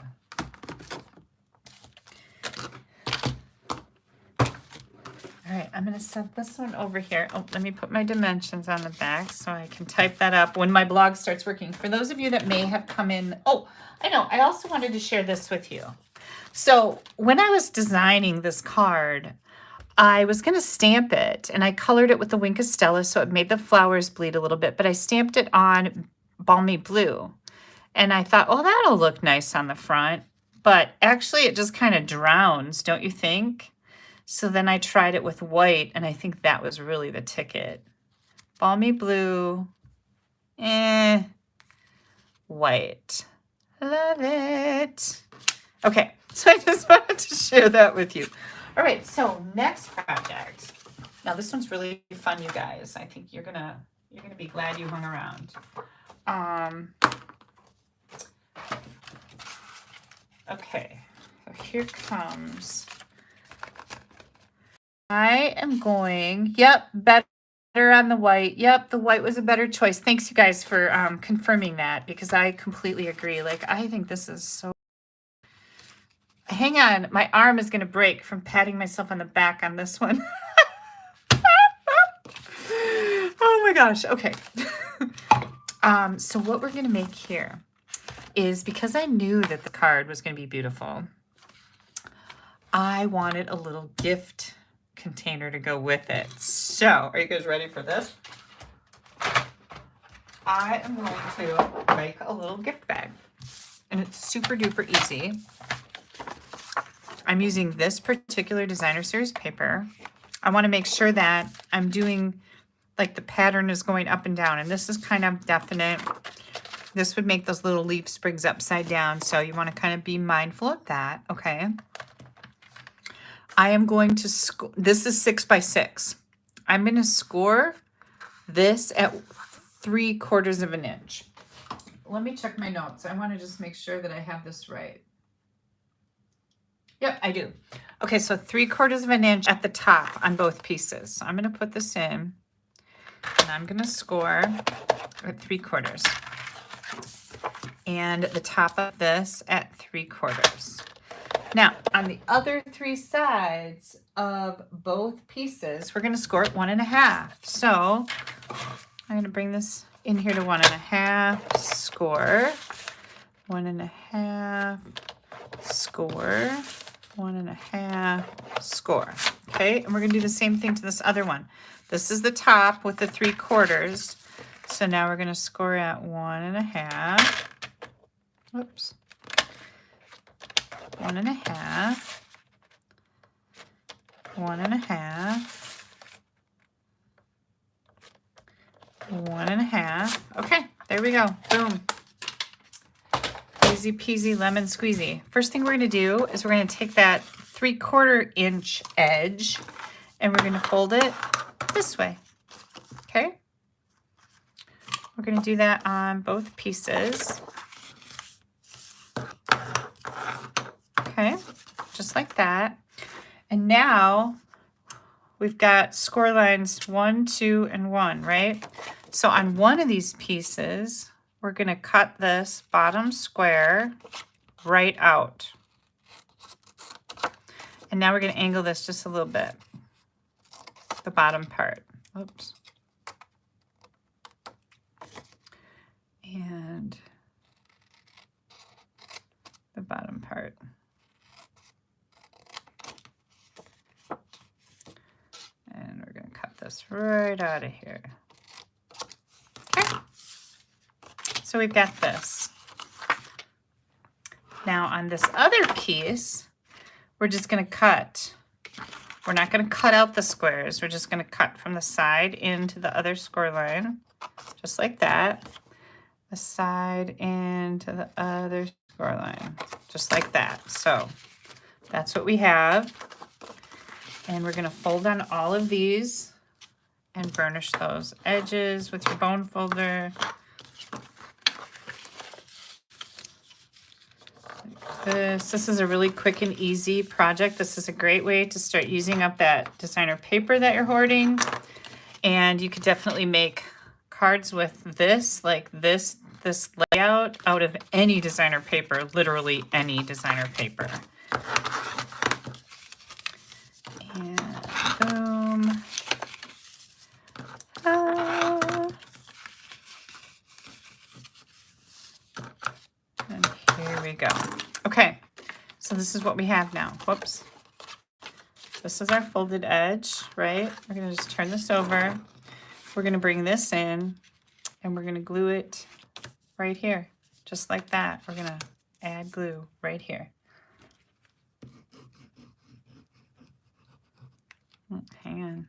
All right, I'm going to set this one over here. Oh, let me put my dimensions on the back so I can type that up when my blog starts working. For those of you that may have come in, oh, I know, I also wanted to share this with you. So when I was designing this card, I was going to stamp it, and I colored it with the Wink of Stella, so it made the flowers bleed a little bit, but I stamped it on Balmy Blue. And I thought, oh, that'll look nice on the front. But actually, it just kind of drowns, don't you think? So then I tried it with white, and I think that was really the ticket. Balmy Blue, white. Love it. Okay, so I just wanted to share that with you. All right, so next project. Now this one's really fun, you guys. I think you're gonna be glad you hung around. Okay, so here comes. I am going, yep, better on the white. Yep, the white was a better choice. Thanks, you guys, for confirming that, because I completely agree. Like, I think this is so... Hang on, my arm is going to break from patting myself on the back on this one. Oh my gosh, okay. So what we're going to make here is, because I knew that the card was going to be beautiful, I wanted a little gift container to go with it. So, are you guys ready for this? I am going to make a little gift bag, and it's super duper easy. I'm using this particular designer series paper. I want to make sure that I'm doing, like, the pattern is going up and down, and this is kind of definite. This would make those little leaf sprigs upside down, so you want to kind of be mindful of that, okay? I am going to score, this is 6 by 6. I'm going to score this at 3/4 of an inch. Let me check my notes. I want to just make sure that I have this right. Yep, I do. Okay, so 3/4 of an inch at the top on both pieces. So I'm going to put this in, and I'm going to score at 3/4. And the top of this at 3/4. Now, on the other 3 sides of both pieces, we're going to score at 1.5. So I'm going to bring this in here to 1.5, score, 1.5, score, 1.5, score. Okay, and we're going to do the same thing to this other one. This is the top with the 3/4. So now we're going to score at 1.5. Whoops. 1.5, 1.5, 1.5. Okay, there we go. Boom. Easy peasy lemon squeezy. First thing we're going to do is we're going to take that 3/4 inch edge and we're going to fold it this way. Okay. We're going to do that on both pieces. Okay, just like that. And now we've got score lines 1, 2, and 1, right? So on one of these pieces, we're going to cut this bottom square right out. And now we're going to angle this just a little bit, the bottom part. Oops. And the bottom part. And we're going to cut this right out of here. Okay. So we've got this. Now on this other piece, we're just going to cut. We're not going to cut out the squares. We're just going to cut from the side into the other score line, just like that. The side into the other score line, just like that. So that's what we have. And we're going to fold on all of these and burnish those edges with your bone folder. Like This is a really quick and easy project. This is a great way to start using up that designer paper that you're hoarding. And you could definitely make cards with this, like this layout out of any designer paper, literally any designer paper. And boom. And here we go. Okay, so this is what we have now. Whoops. This is our folded edge, right? We're gonna just turn this over. We're gonna bring this in and we're gonna glue it right here, just like that. We're gonna add glue right here. Hang on.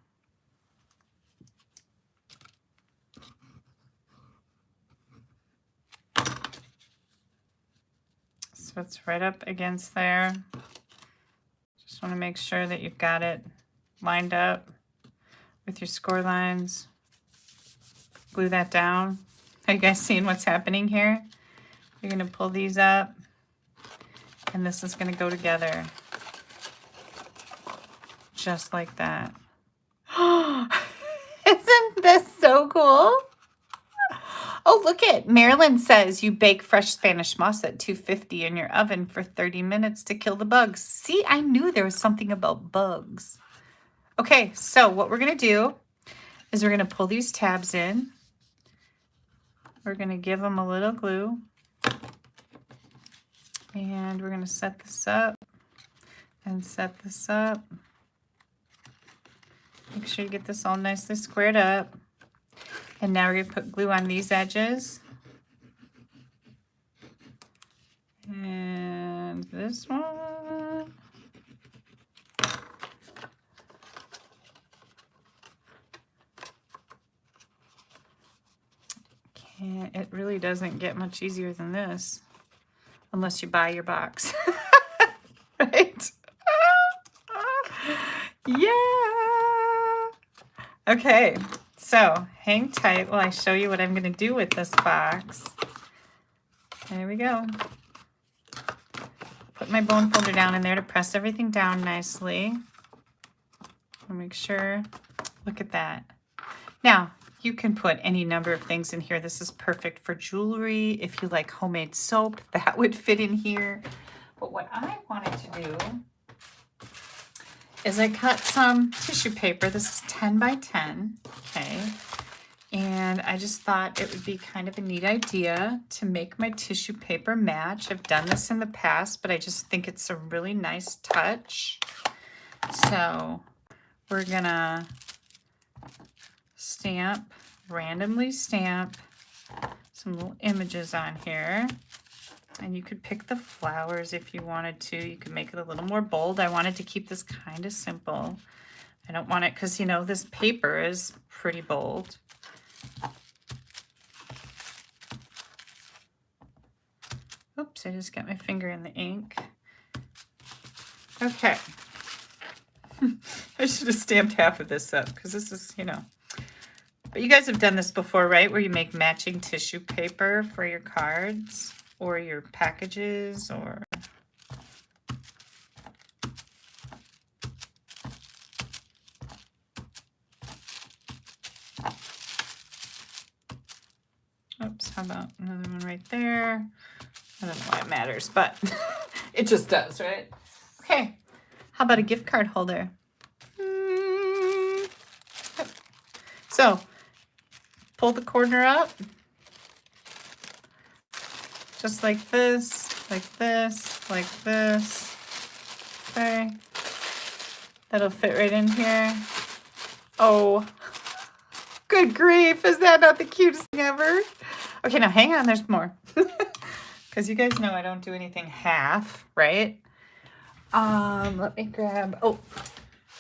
So it's right up against there. Just want to make sure that you've got it lined up with your score lines. Glue that down. Are you guys seeing what's happening here? You're going to pull these up and this is going to go together just like that. Isn't this so cool? Oh, look it. Marilyn says you bake fresh Spanish moss at 250 in your oven for 30 minutes to kill the bugs. See, I knew there was something about bugs. Okay, so what we're going to do is we're going to pull these tabs in. We're going to give them a little glue. And we're going to set this up and set this up. Make sure you get this all nicely squared up. And now we're going to put glue on these edges. And this one. It really doesn't get much easier than this. Unless you buy your box. Right? Yeah. Okay. So hang tight while I show you what I'm going to do with this box. There we go. Put my bone folder down in there to press everything down nicely. And make sure, look at that. Now, you can put any number of things in here. This is perfect for jewelry. If you like homemade soap, that would fit in here. But what I wanted to do is I cut some tissue paper. This is 10 by 10, okay? And I just thought it would be kind of a neat idea to make my tissue paper match. I've done this in the past, but I just think it's a really nice touch. So we're gonna randomly stamp some little images on here. And you could pick the flowers if you wanted to. You could make it a little more bold. I wanted to keep this kind of simple. I don't want it because, you know, this paper is pretty bold. Oops, I just got my finger in the ink. Okay. I should have stamped half of this up because this is, you know. But you guys have done this before, right? Where you make matching tissue paper for your cards or your packages or... Oops, how about another one right there? I don't know why it matters, but it just does, right? Okay, how about a gift card holder? So, pull the corner up, just like this, like this, like this. Okay, that'll fit right in here. Oh, good grief, is that not the cutest thing ever? Okay, now hang on, there's more. Because you guys know I don't do anything half, right? Let me grab, oh,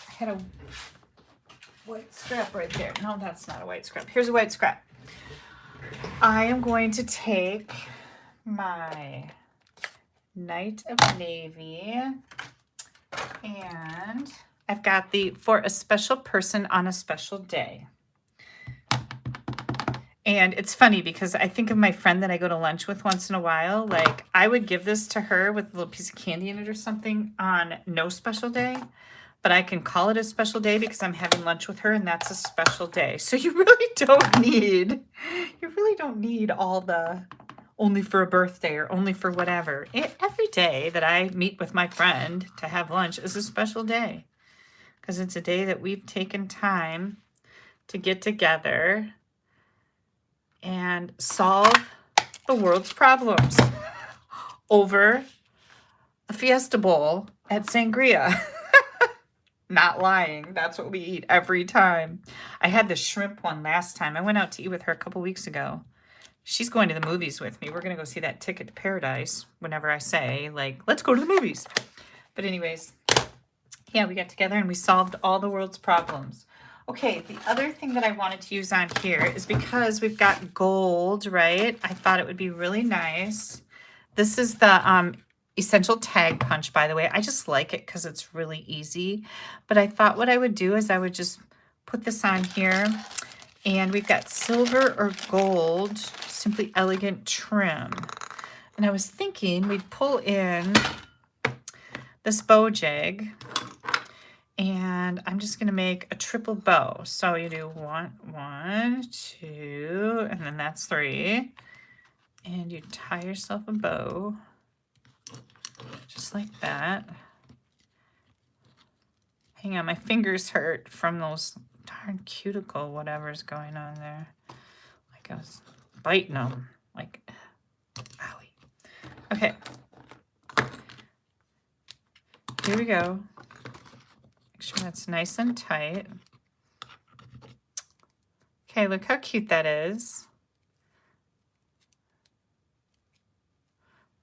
I had a white scrap right there. No, that's not a white scrap. Here's a white scrap. I am going to take my Night of Navy and I've got the For a Special Person on a Special Day. And it's funny because I think of my friend that I go to lunch with once in a while. Like, I would give this to her with a little piece of candy in it or something on no special day, but I can call it a special day because I'm having lunch with her and that's a special day. So you really don't need all the only for a birthday or only for whatever. Every day that I meet with my friend to have lunch is a special day because it's a day that we've taken time to get together and solve the world's problems over a fiesta bowl at Sangria. Not lying. That's what we eat every time. I had the shrimp one last time. I went out to eat with her a couple weeks ago. She's going to the movies with me. We're going to go see that Ticket to Paradise whenever I say, like, let's go to the movies. But anyways, yeah, we got together and we solved all the world's problems. Okay, the other thing that I wanted to use on here is because we've got gold, right? I thought it would be really nice. This is the Essential Tag Punch, by the way. I just like it because it's really easy. But I thought what I would do is I would just put this on here. And we've got silver or gold, Simply Elegant trim. And I was thinking we'd pull in this bow jig. And I'm just going to make a triple bow. So you do one, two, and then that's 3. And you tie yourself a bow. Just like that. Hang on, my fingers hurt from those darn cuticle whatever's going on there. Like I was biting them. Like, owie. Okay. Here we go. Make sure that's nice and tight. Okay, look how cute that is.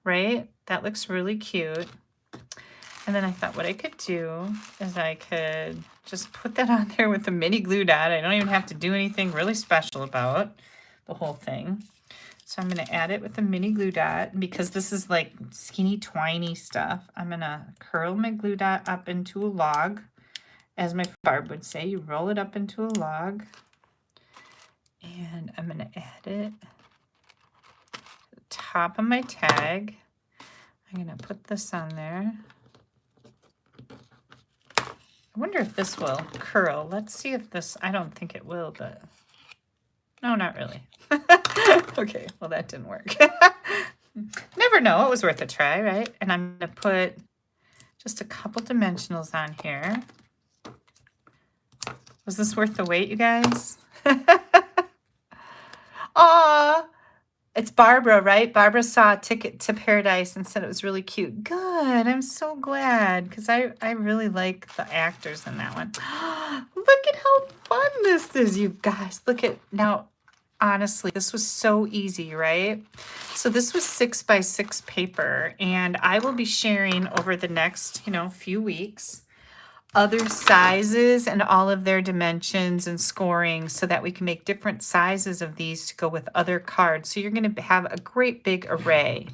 Right? That looks really cute. And then I thought what I could do is I could just put that on there with a mini glue dot. I don't even have to do anything really special about the whole thing. So I'm going to add it with a mini glue dot. And because this is like skinny, twiny stuff, I'm going to curl my glue dot up into a log. As my Barb would say, you roll it up into a log. And I'm going to add it to the top of my tag. I'm going to put this on there. I wonder if this will curl. Let's see if this, I don't think it will, but no, not really. Okay, well that didn't work. Never know, it was worth a try, right? And I'm going to put just a couple dimensionals on here. Was this worth the wait, you guys? Aw, it's Barbara, right? Barbara saw Ticket to Paradise and said it was really cute. Good, I'm so glad because I really like the actors in that one. Look at how fun this is, you guys. Look at, now, honestly, this was so easy, right? So this was 6x6 paper, and I will be sharing over the next, few weeks other sizes and all of their dimensions and scoring so that we can make different sizes of these to go with other cards. So you're going to have a great big array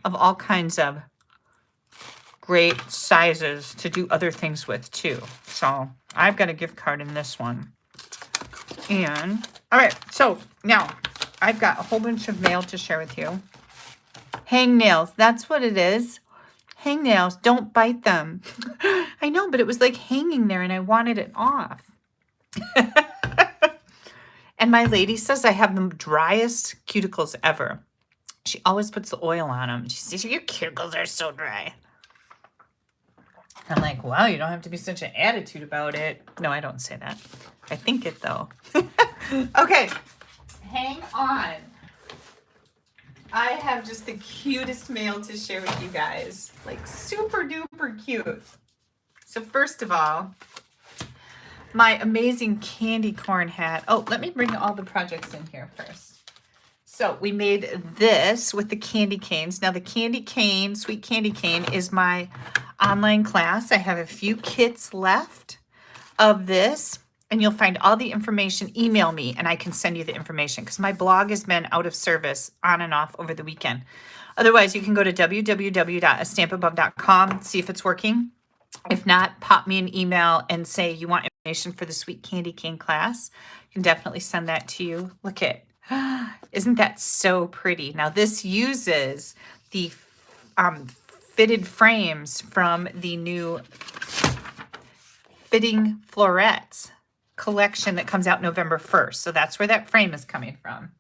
of all kinds of great sizes to do other things with too. So I've got a gift card in this one. And all right, so now I've got a whole bunch of mail to share with you. Hang nails, that's what it is. Hang nails, don't bite them. I know, but it was like hanging there and I wanted it off. And my lady says I have the driest cuticles ever. She always puts the oil on them. She says, your cuticles are so dry. I'm like, wow, you don't have to be such an attitude about it. No, I don't say that. I think it though. Okay, hang on. I have just the cutest mail to share with you guys. Like super duper cute. So first of all, my amazing candy corn hat. Oh, let me bring all the projects in here first. So we made this with the candy canes. Now the candy cane, sweet candy cane, is my online class. I have a few kits left of this. And you'll find all the information. Email me and I can send you the information because my blog has been out of service on and off over the weekend. Otherwise, you can go to www.AStampAbove.com, see if it's working. If not, pop me an email and say you want information for the Sweet Candy Cane class. I can definitely send that to you. Look at Isn't that so pretty? Now this uses the fitted frames from the new Fitting Florets collection that comes out November 1st. So that's where that frame is coming from.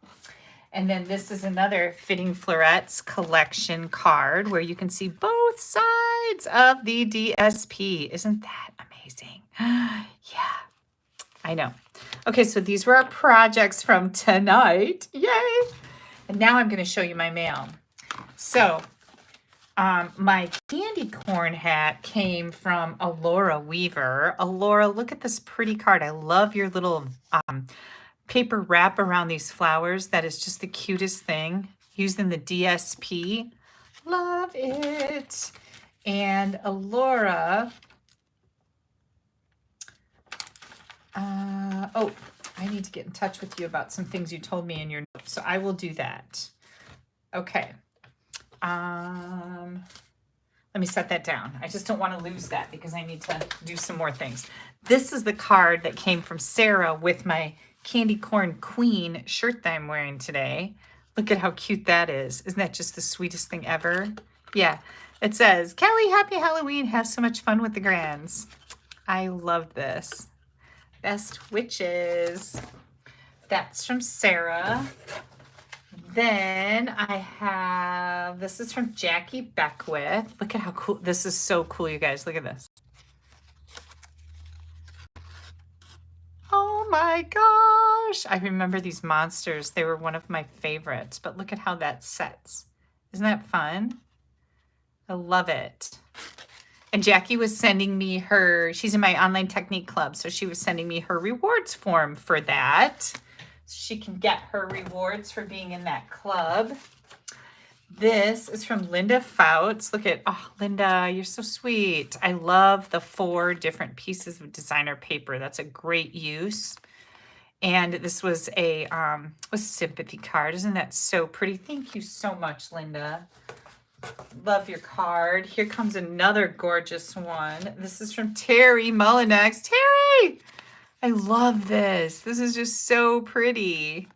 And then this is another Fitting Florets collection card where you can see both sides of the DSP. Isn't that amazing? Yeah, I know. Okay, so these were our projects from tonight. Yay! And now I'm going to show you my mail. So my candy corn hat came from Alora Weaver. Alora, look at this pretty card. I love your little paper wrap around these flowers. That is just the cutest thing. Using the DSP. Love it. And Alora, oh, I need to get in touch with you about some things you told me in your notes. So I will do that. Okay. Let me set that down. I just don't want to lose that because I need to do some more things. This is the card that came from Sarah with my Candy Corn Queen shirt that I'm wearing today. Look at how cute that is. Isn't that just the sweetest thing ever? Yeah. It says, Kelly, happy Halloween. Have so much fun with the grands. I love this. Best wishes. That's from Sarah. Then I have, this is from Jackie Beckwith. Look at how cool, this is so cool, you guys. Look at this. Oh my gosh. I remember these monsters. They were one of my favorites, but look at how that sets. Isn't that fun? I love it. And Jackie was sending me her, she's in my online technique club, so she was sending me her rewards form for that. She can get her rewards for being in that club. This is from Linda Fouts. Look at, oh, Linda, you're so sweet. I love the 4 different pieces of designer paper. That's a great use. And this was a sympathy card. Isn't that so pretty? Thank you so much, Linda. Love your card. Here comes another gorgeous one. This is from Terry Mullinex. Terry! I love this. This is just so pretty.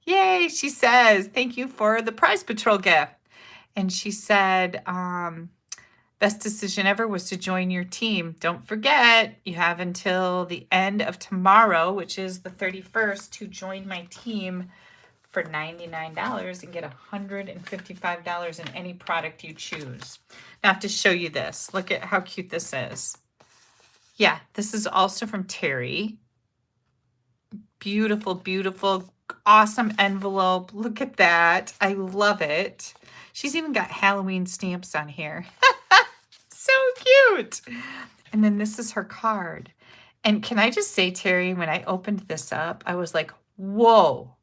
Yay, she says, thank you for the prize patrol gift. And she said, best decision ever was to join your team. Don't forget, you have until the end of tomorrow, which is the 31st, to join my team for $99 and get $155 in any product you choose. Now I have to show you this. Look at how cute this is. Yeah, this is also from Terry. Beautiful, beautiful, awesome envelope. Look at that. I love it. She's even got Halloween stamps on here. So cute. And then this is her card. And can I just say, Terry, when I opened this up, I was like, whoa.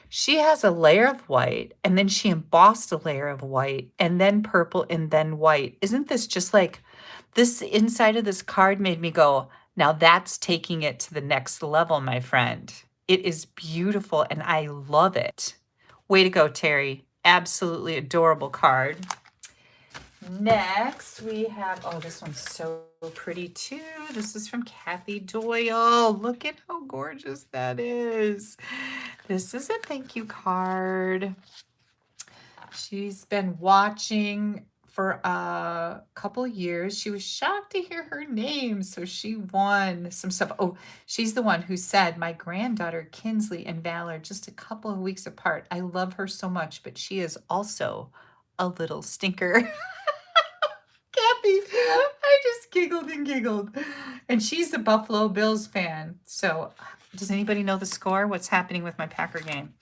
She has a layer of white, and then she embossed a layer of white, and then purple, and then white. Isn't this just like, this inside of this card made me go, now that's taking it to the next level, my friend. It is beautiful, and I love it. Way to go, Terry. Absolutely adorable card. Next, we have, oh, this one's so pretty too. This is from Kathy Doyle. Look at how gorgeous that is. This is a thank you card. She's been watching for a couple years. She was shocked to hear her name, so she won some stuff. Oh, she's the one who said, my granddaughter Kinsley and Valor, just a couple of weeks apart. I love her so much, but she is also a little stinker. Kathy, I just giggled and giggled. And she's a Buffalo Bills fan. So does anybody know the score? What's happening with my Packer game?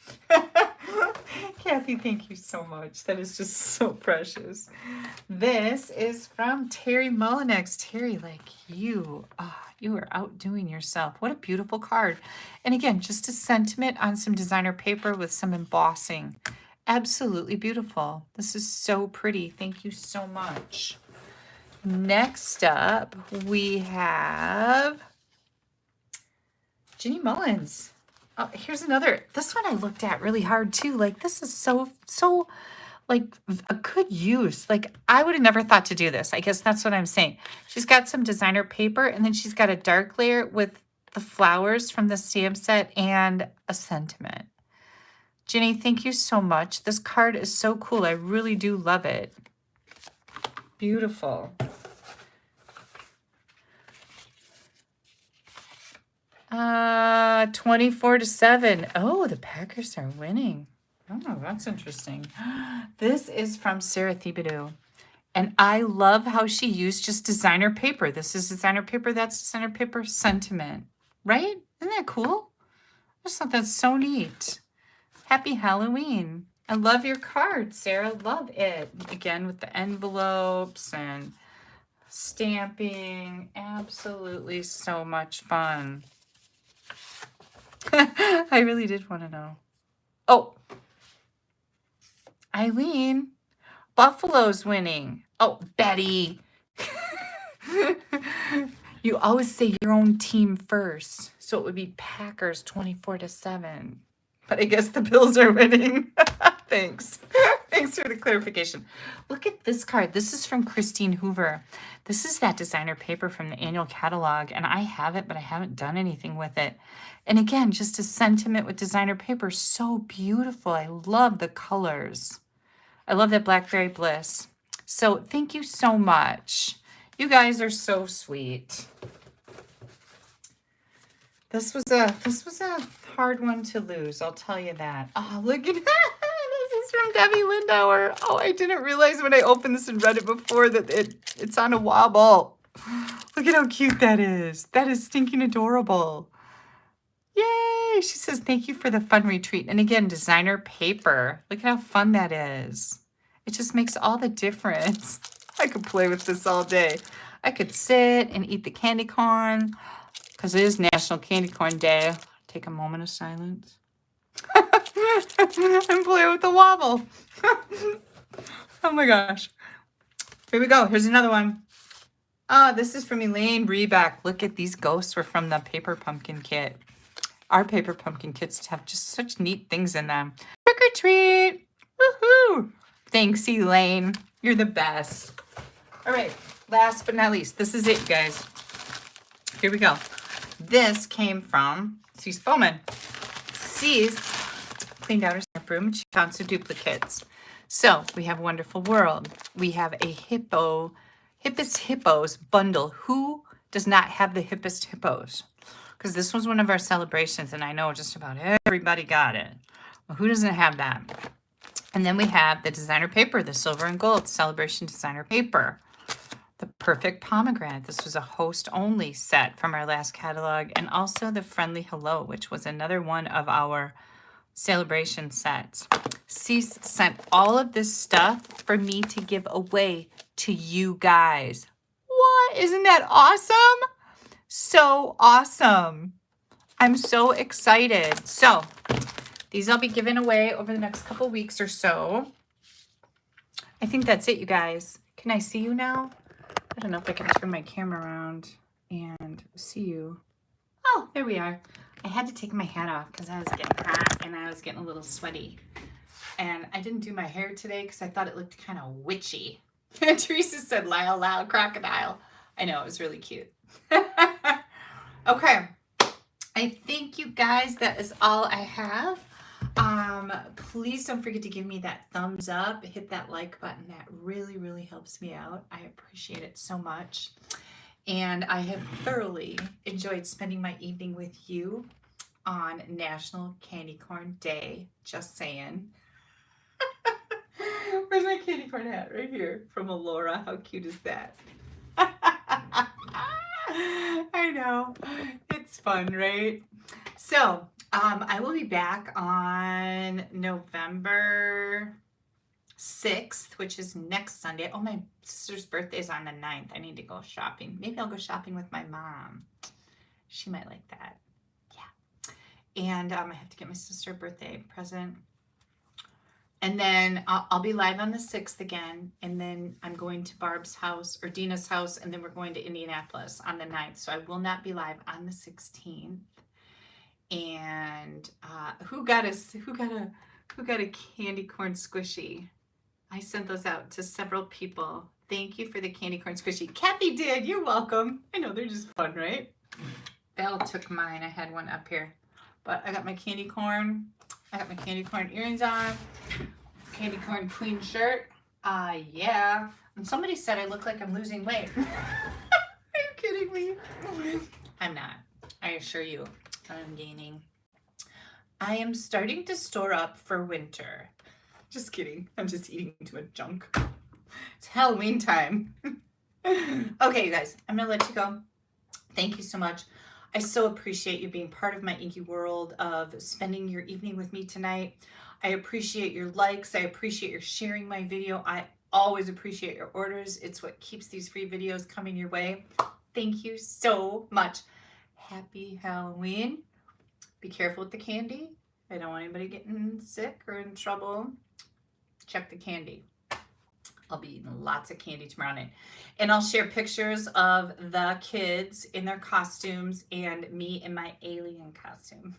Kathy, thank you so much. That is just so precious. This is from Terry Mullinex. Terry, like you are outdoing yourself. What a beautiful card. And again, just a sentiment on some designer paper with some embossing. Absolutely beautiful. This is so pretty. Thank you so much. Next up, we have Ginny Mullins. Oh, here's another. This one I looked at really hard too. Like, this is so like a good use. Like, I would have never thought to do this. I guess that's what I'm saying. She's got some designer paper, and then she's got a dark layer with the flowers from the stamp set and a sentiment. Jenny, thank you so much. This card is so cool. I really do love it. Beautiful. 24-7. Oh, the Packers are winning. Oh, that's interesting. This is from Sarah Thibodeau. And I love how she used just designer paper. This is designer paper. That's designer paper. Sentiment. Right? Isn't that cool? I just thought that's so neat. Happy Halloween. I love your card, Sarah. Love it. Again, with the envelopes and stamping. Absolutely so much fun. I really did want to know. Oh, Eileen, Buffalo's winning. Oh, Betty. You always say your own team first. So it would be Packers 24-7. But I guess the Bills are winning. Thanks. Thanks for the clarification. Look at this card. This is from Christine Hoover. This is that designer paper from the annual catalog. And I have it, but I haven't done anything with it. And again, just a sentiment with designer paper. So beautiful. I love the colors. I love that Blackberry Bliss. So thank you so much. You guys are so sweet. This was a hard one to lose, I'll tell you that. Oh, look at that. This is from Debbie Lindauer. Oh, I didn't realize when I opened this and read it before that it's on a wobble. Look at how cute that is. That is stinking adorable. Yay! She says, thank you for the fun retreat. And again, designer paper. Look at how fun that is. It just makes all the difference. I could play with this all day. I could sit and eat the candy corn because it is National Candy Corn Day. Take a moment of silence. And play with the wobble. Oh my gosh. Here we go. Here's another one. Oh, this is from Elaine Rebeck. Look at these ghosts were from the paper pumpkin kit. Our paper pumpkin kits have just such neat things in them. Trick or treat. Woohoo. Thanks, Elaine. You're the best. All right. Last but not least, this is it, guys. Here we go. This came from Cease Bowman. Cease cleaned out her stamp room and she found some duplicates. So we have Wonderful World. We have a Hippest Hippos bundle. Who does not have the Hippest Hippos? Because this was one of our celebrations and I know just about everybody got it. Well, who doesn't have that? And then we have the designer paper, the silver and gold celebration designer paper. The perfect pomegranate. This was a host only set from our last catalog. And also the friendly hello, which was another one of our celebration sets. Cease sent all of this stuff for me to give away to you guys. What? Isn't that awesome? So awesome. I'm so excited. So these I'll be giving away over the next couple weeks or so. I think that's it, you guys. Can I see you now? I don't know if I can turn my camera around and see you. Oh, there we are. I had to take my hat off because I was getting hot and I was getting a little sweaty. And I didn't do my hair today because I thought it looked kind of witchy. And Teresa said, Lyle, loud, crocodile. I know, it was really cute. Okay. I think, you guys, that is all I have. Please don't forget to give me that thumbs up, hit that like button. That really, really helps me out. I appreciate it so much. And I have thoroughly enjoyed spending my evening with you on National Candy Corn Day. Just saying. Where's my candy corn hat? Right here from Alora. How cute is that? I know. It's fun, right? So, I will be back on November 6th, which is next Sunday. Oh, my sister's birthday is on the 9th. I need to go shopping. Maybe I'll go shopping with my mom. She might like that. Yeah. And I have to get my sister a birthday present. And then I'll be live on the 6th again. And then I'm going to Barb's house or Dina's house. And then we're going to Indianapolis on the 9th. So I will not be live on the 16th. And who got a candy corn squishy? I sent those out to several people. Thank you for the candy corn squishy. Kathy did. You're welcome. I know they're just fun, right? Val took mine. I had one up here, but I got my candy corn. I got my candy corn earrings on. Candy corn queen shirt. Yeah. And somebody said I look like I'm losing weight. Are you kidding me? I'm not. I assure you, I'm gaining. I am starting to store up for winter. Just kidding. I'm just eating too much junk. It's Halloween time. Okay, you guys, I'm gonna let you go. Thank you so much. I so appreciate you being part of my inky world, of spending your evening with me tonight. I appreciate your likes. I appreciate your sharing my video. I always appreciate your orders. It's what keeps these free videos coming your way. Thank you so much. Happy Halloween. Be careful with the candy. I don't want anybody getting sick or in trouble. Check the candy. I'll be eating lots of candy tomorrow night. And I'll share pictures of the kids in their costumes and me in my alien costume.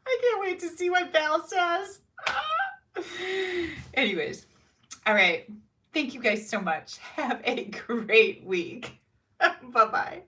I can't wait to see what Val says. Anyways, all right. Thank you guys so much. Have a great week. Bye-bye.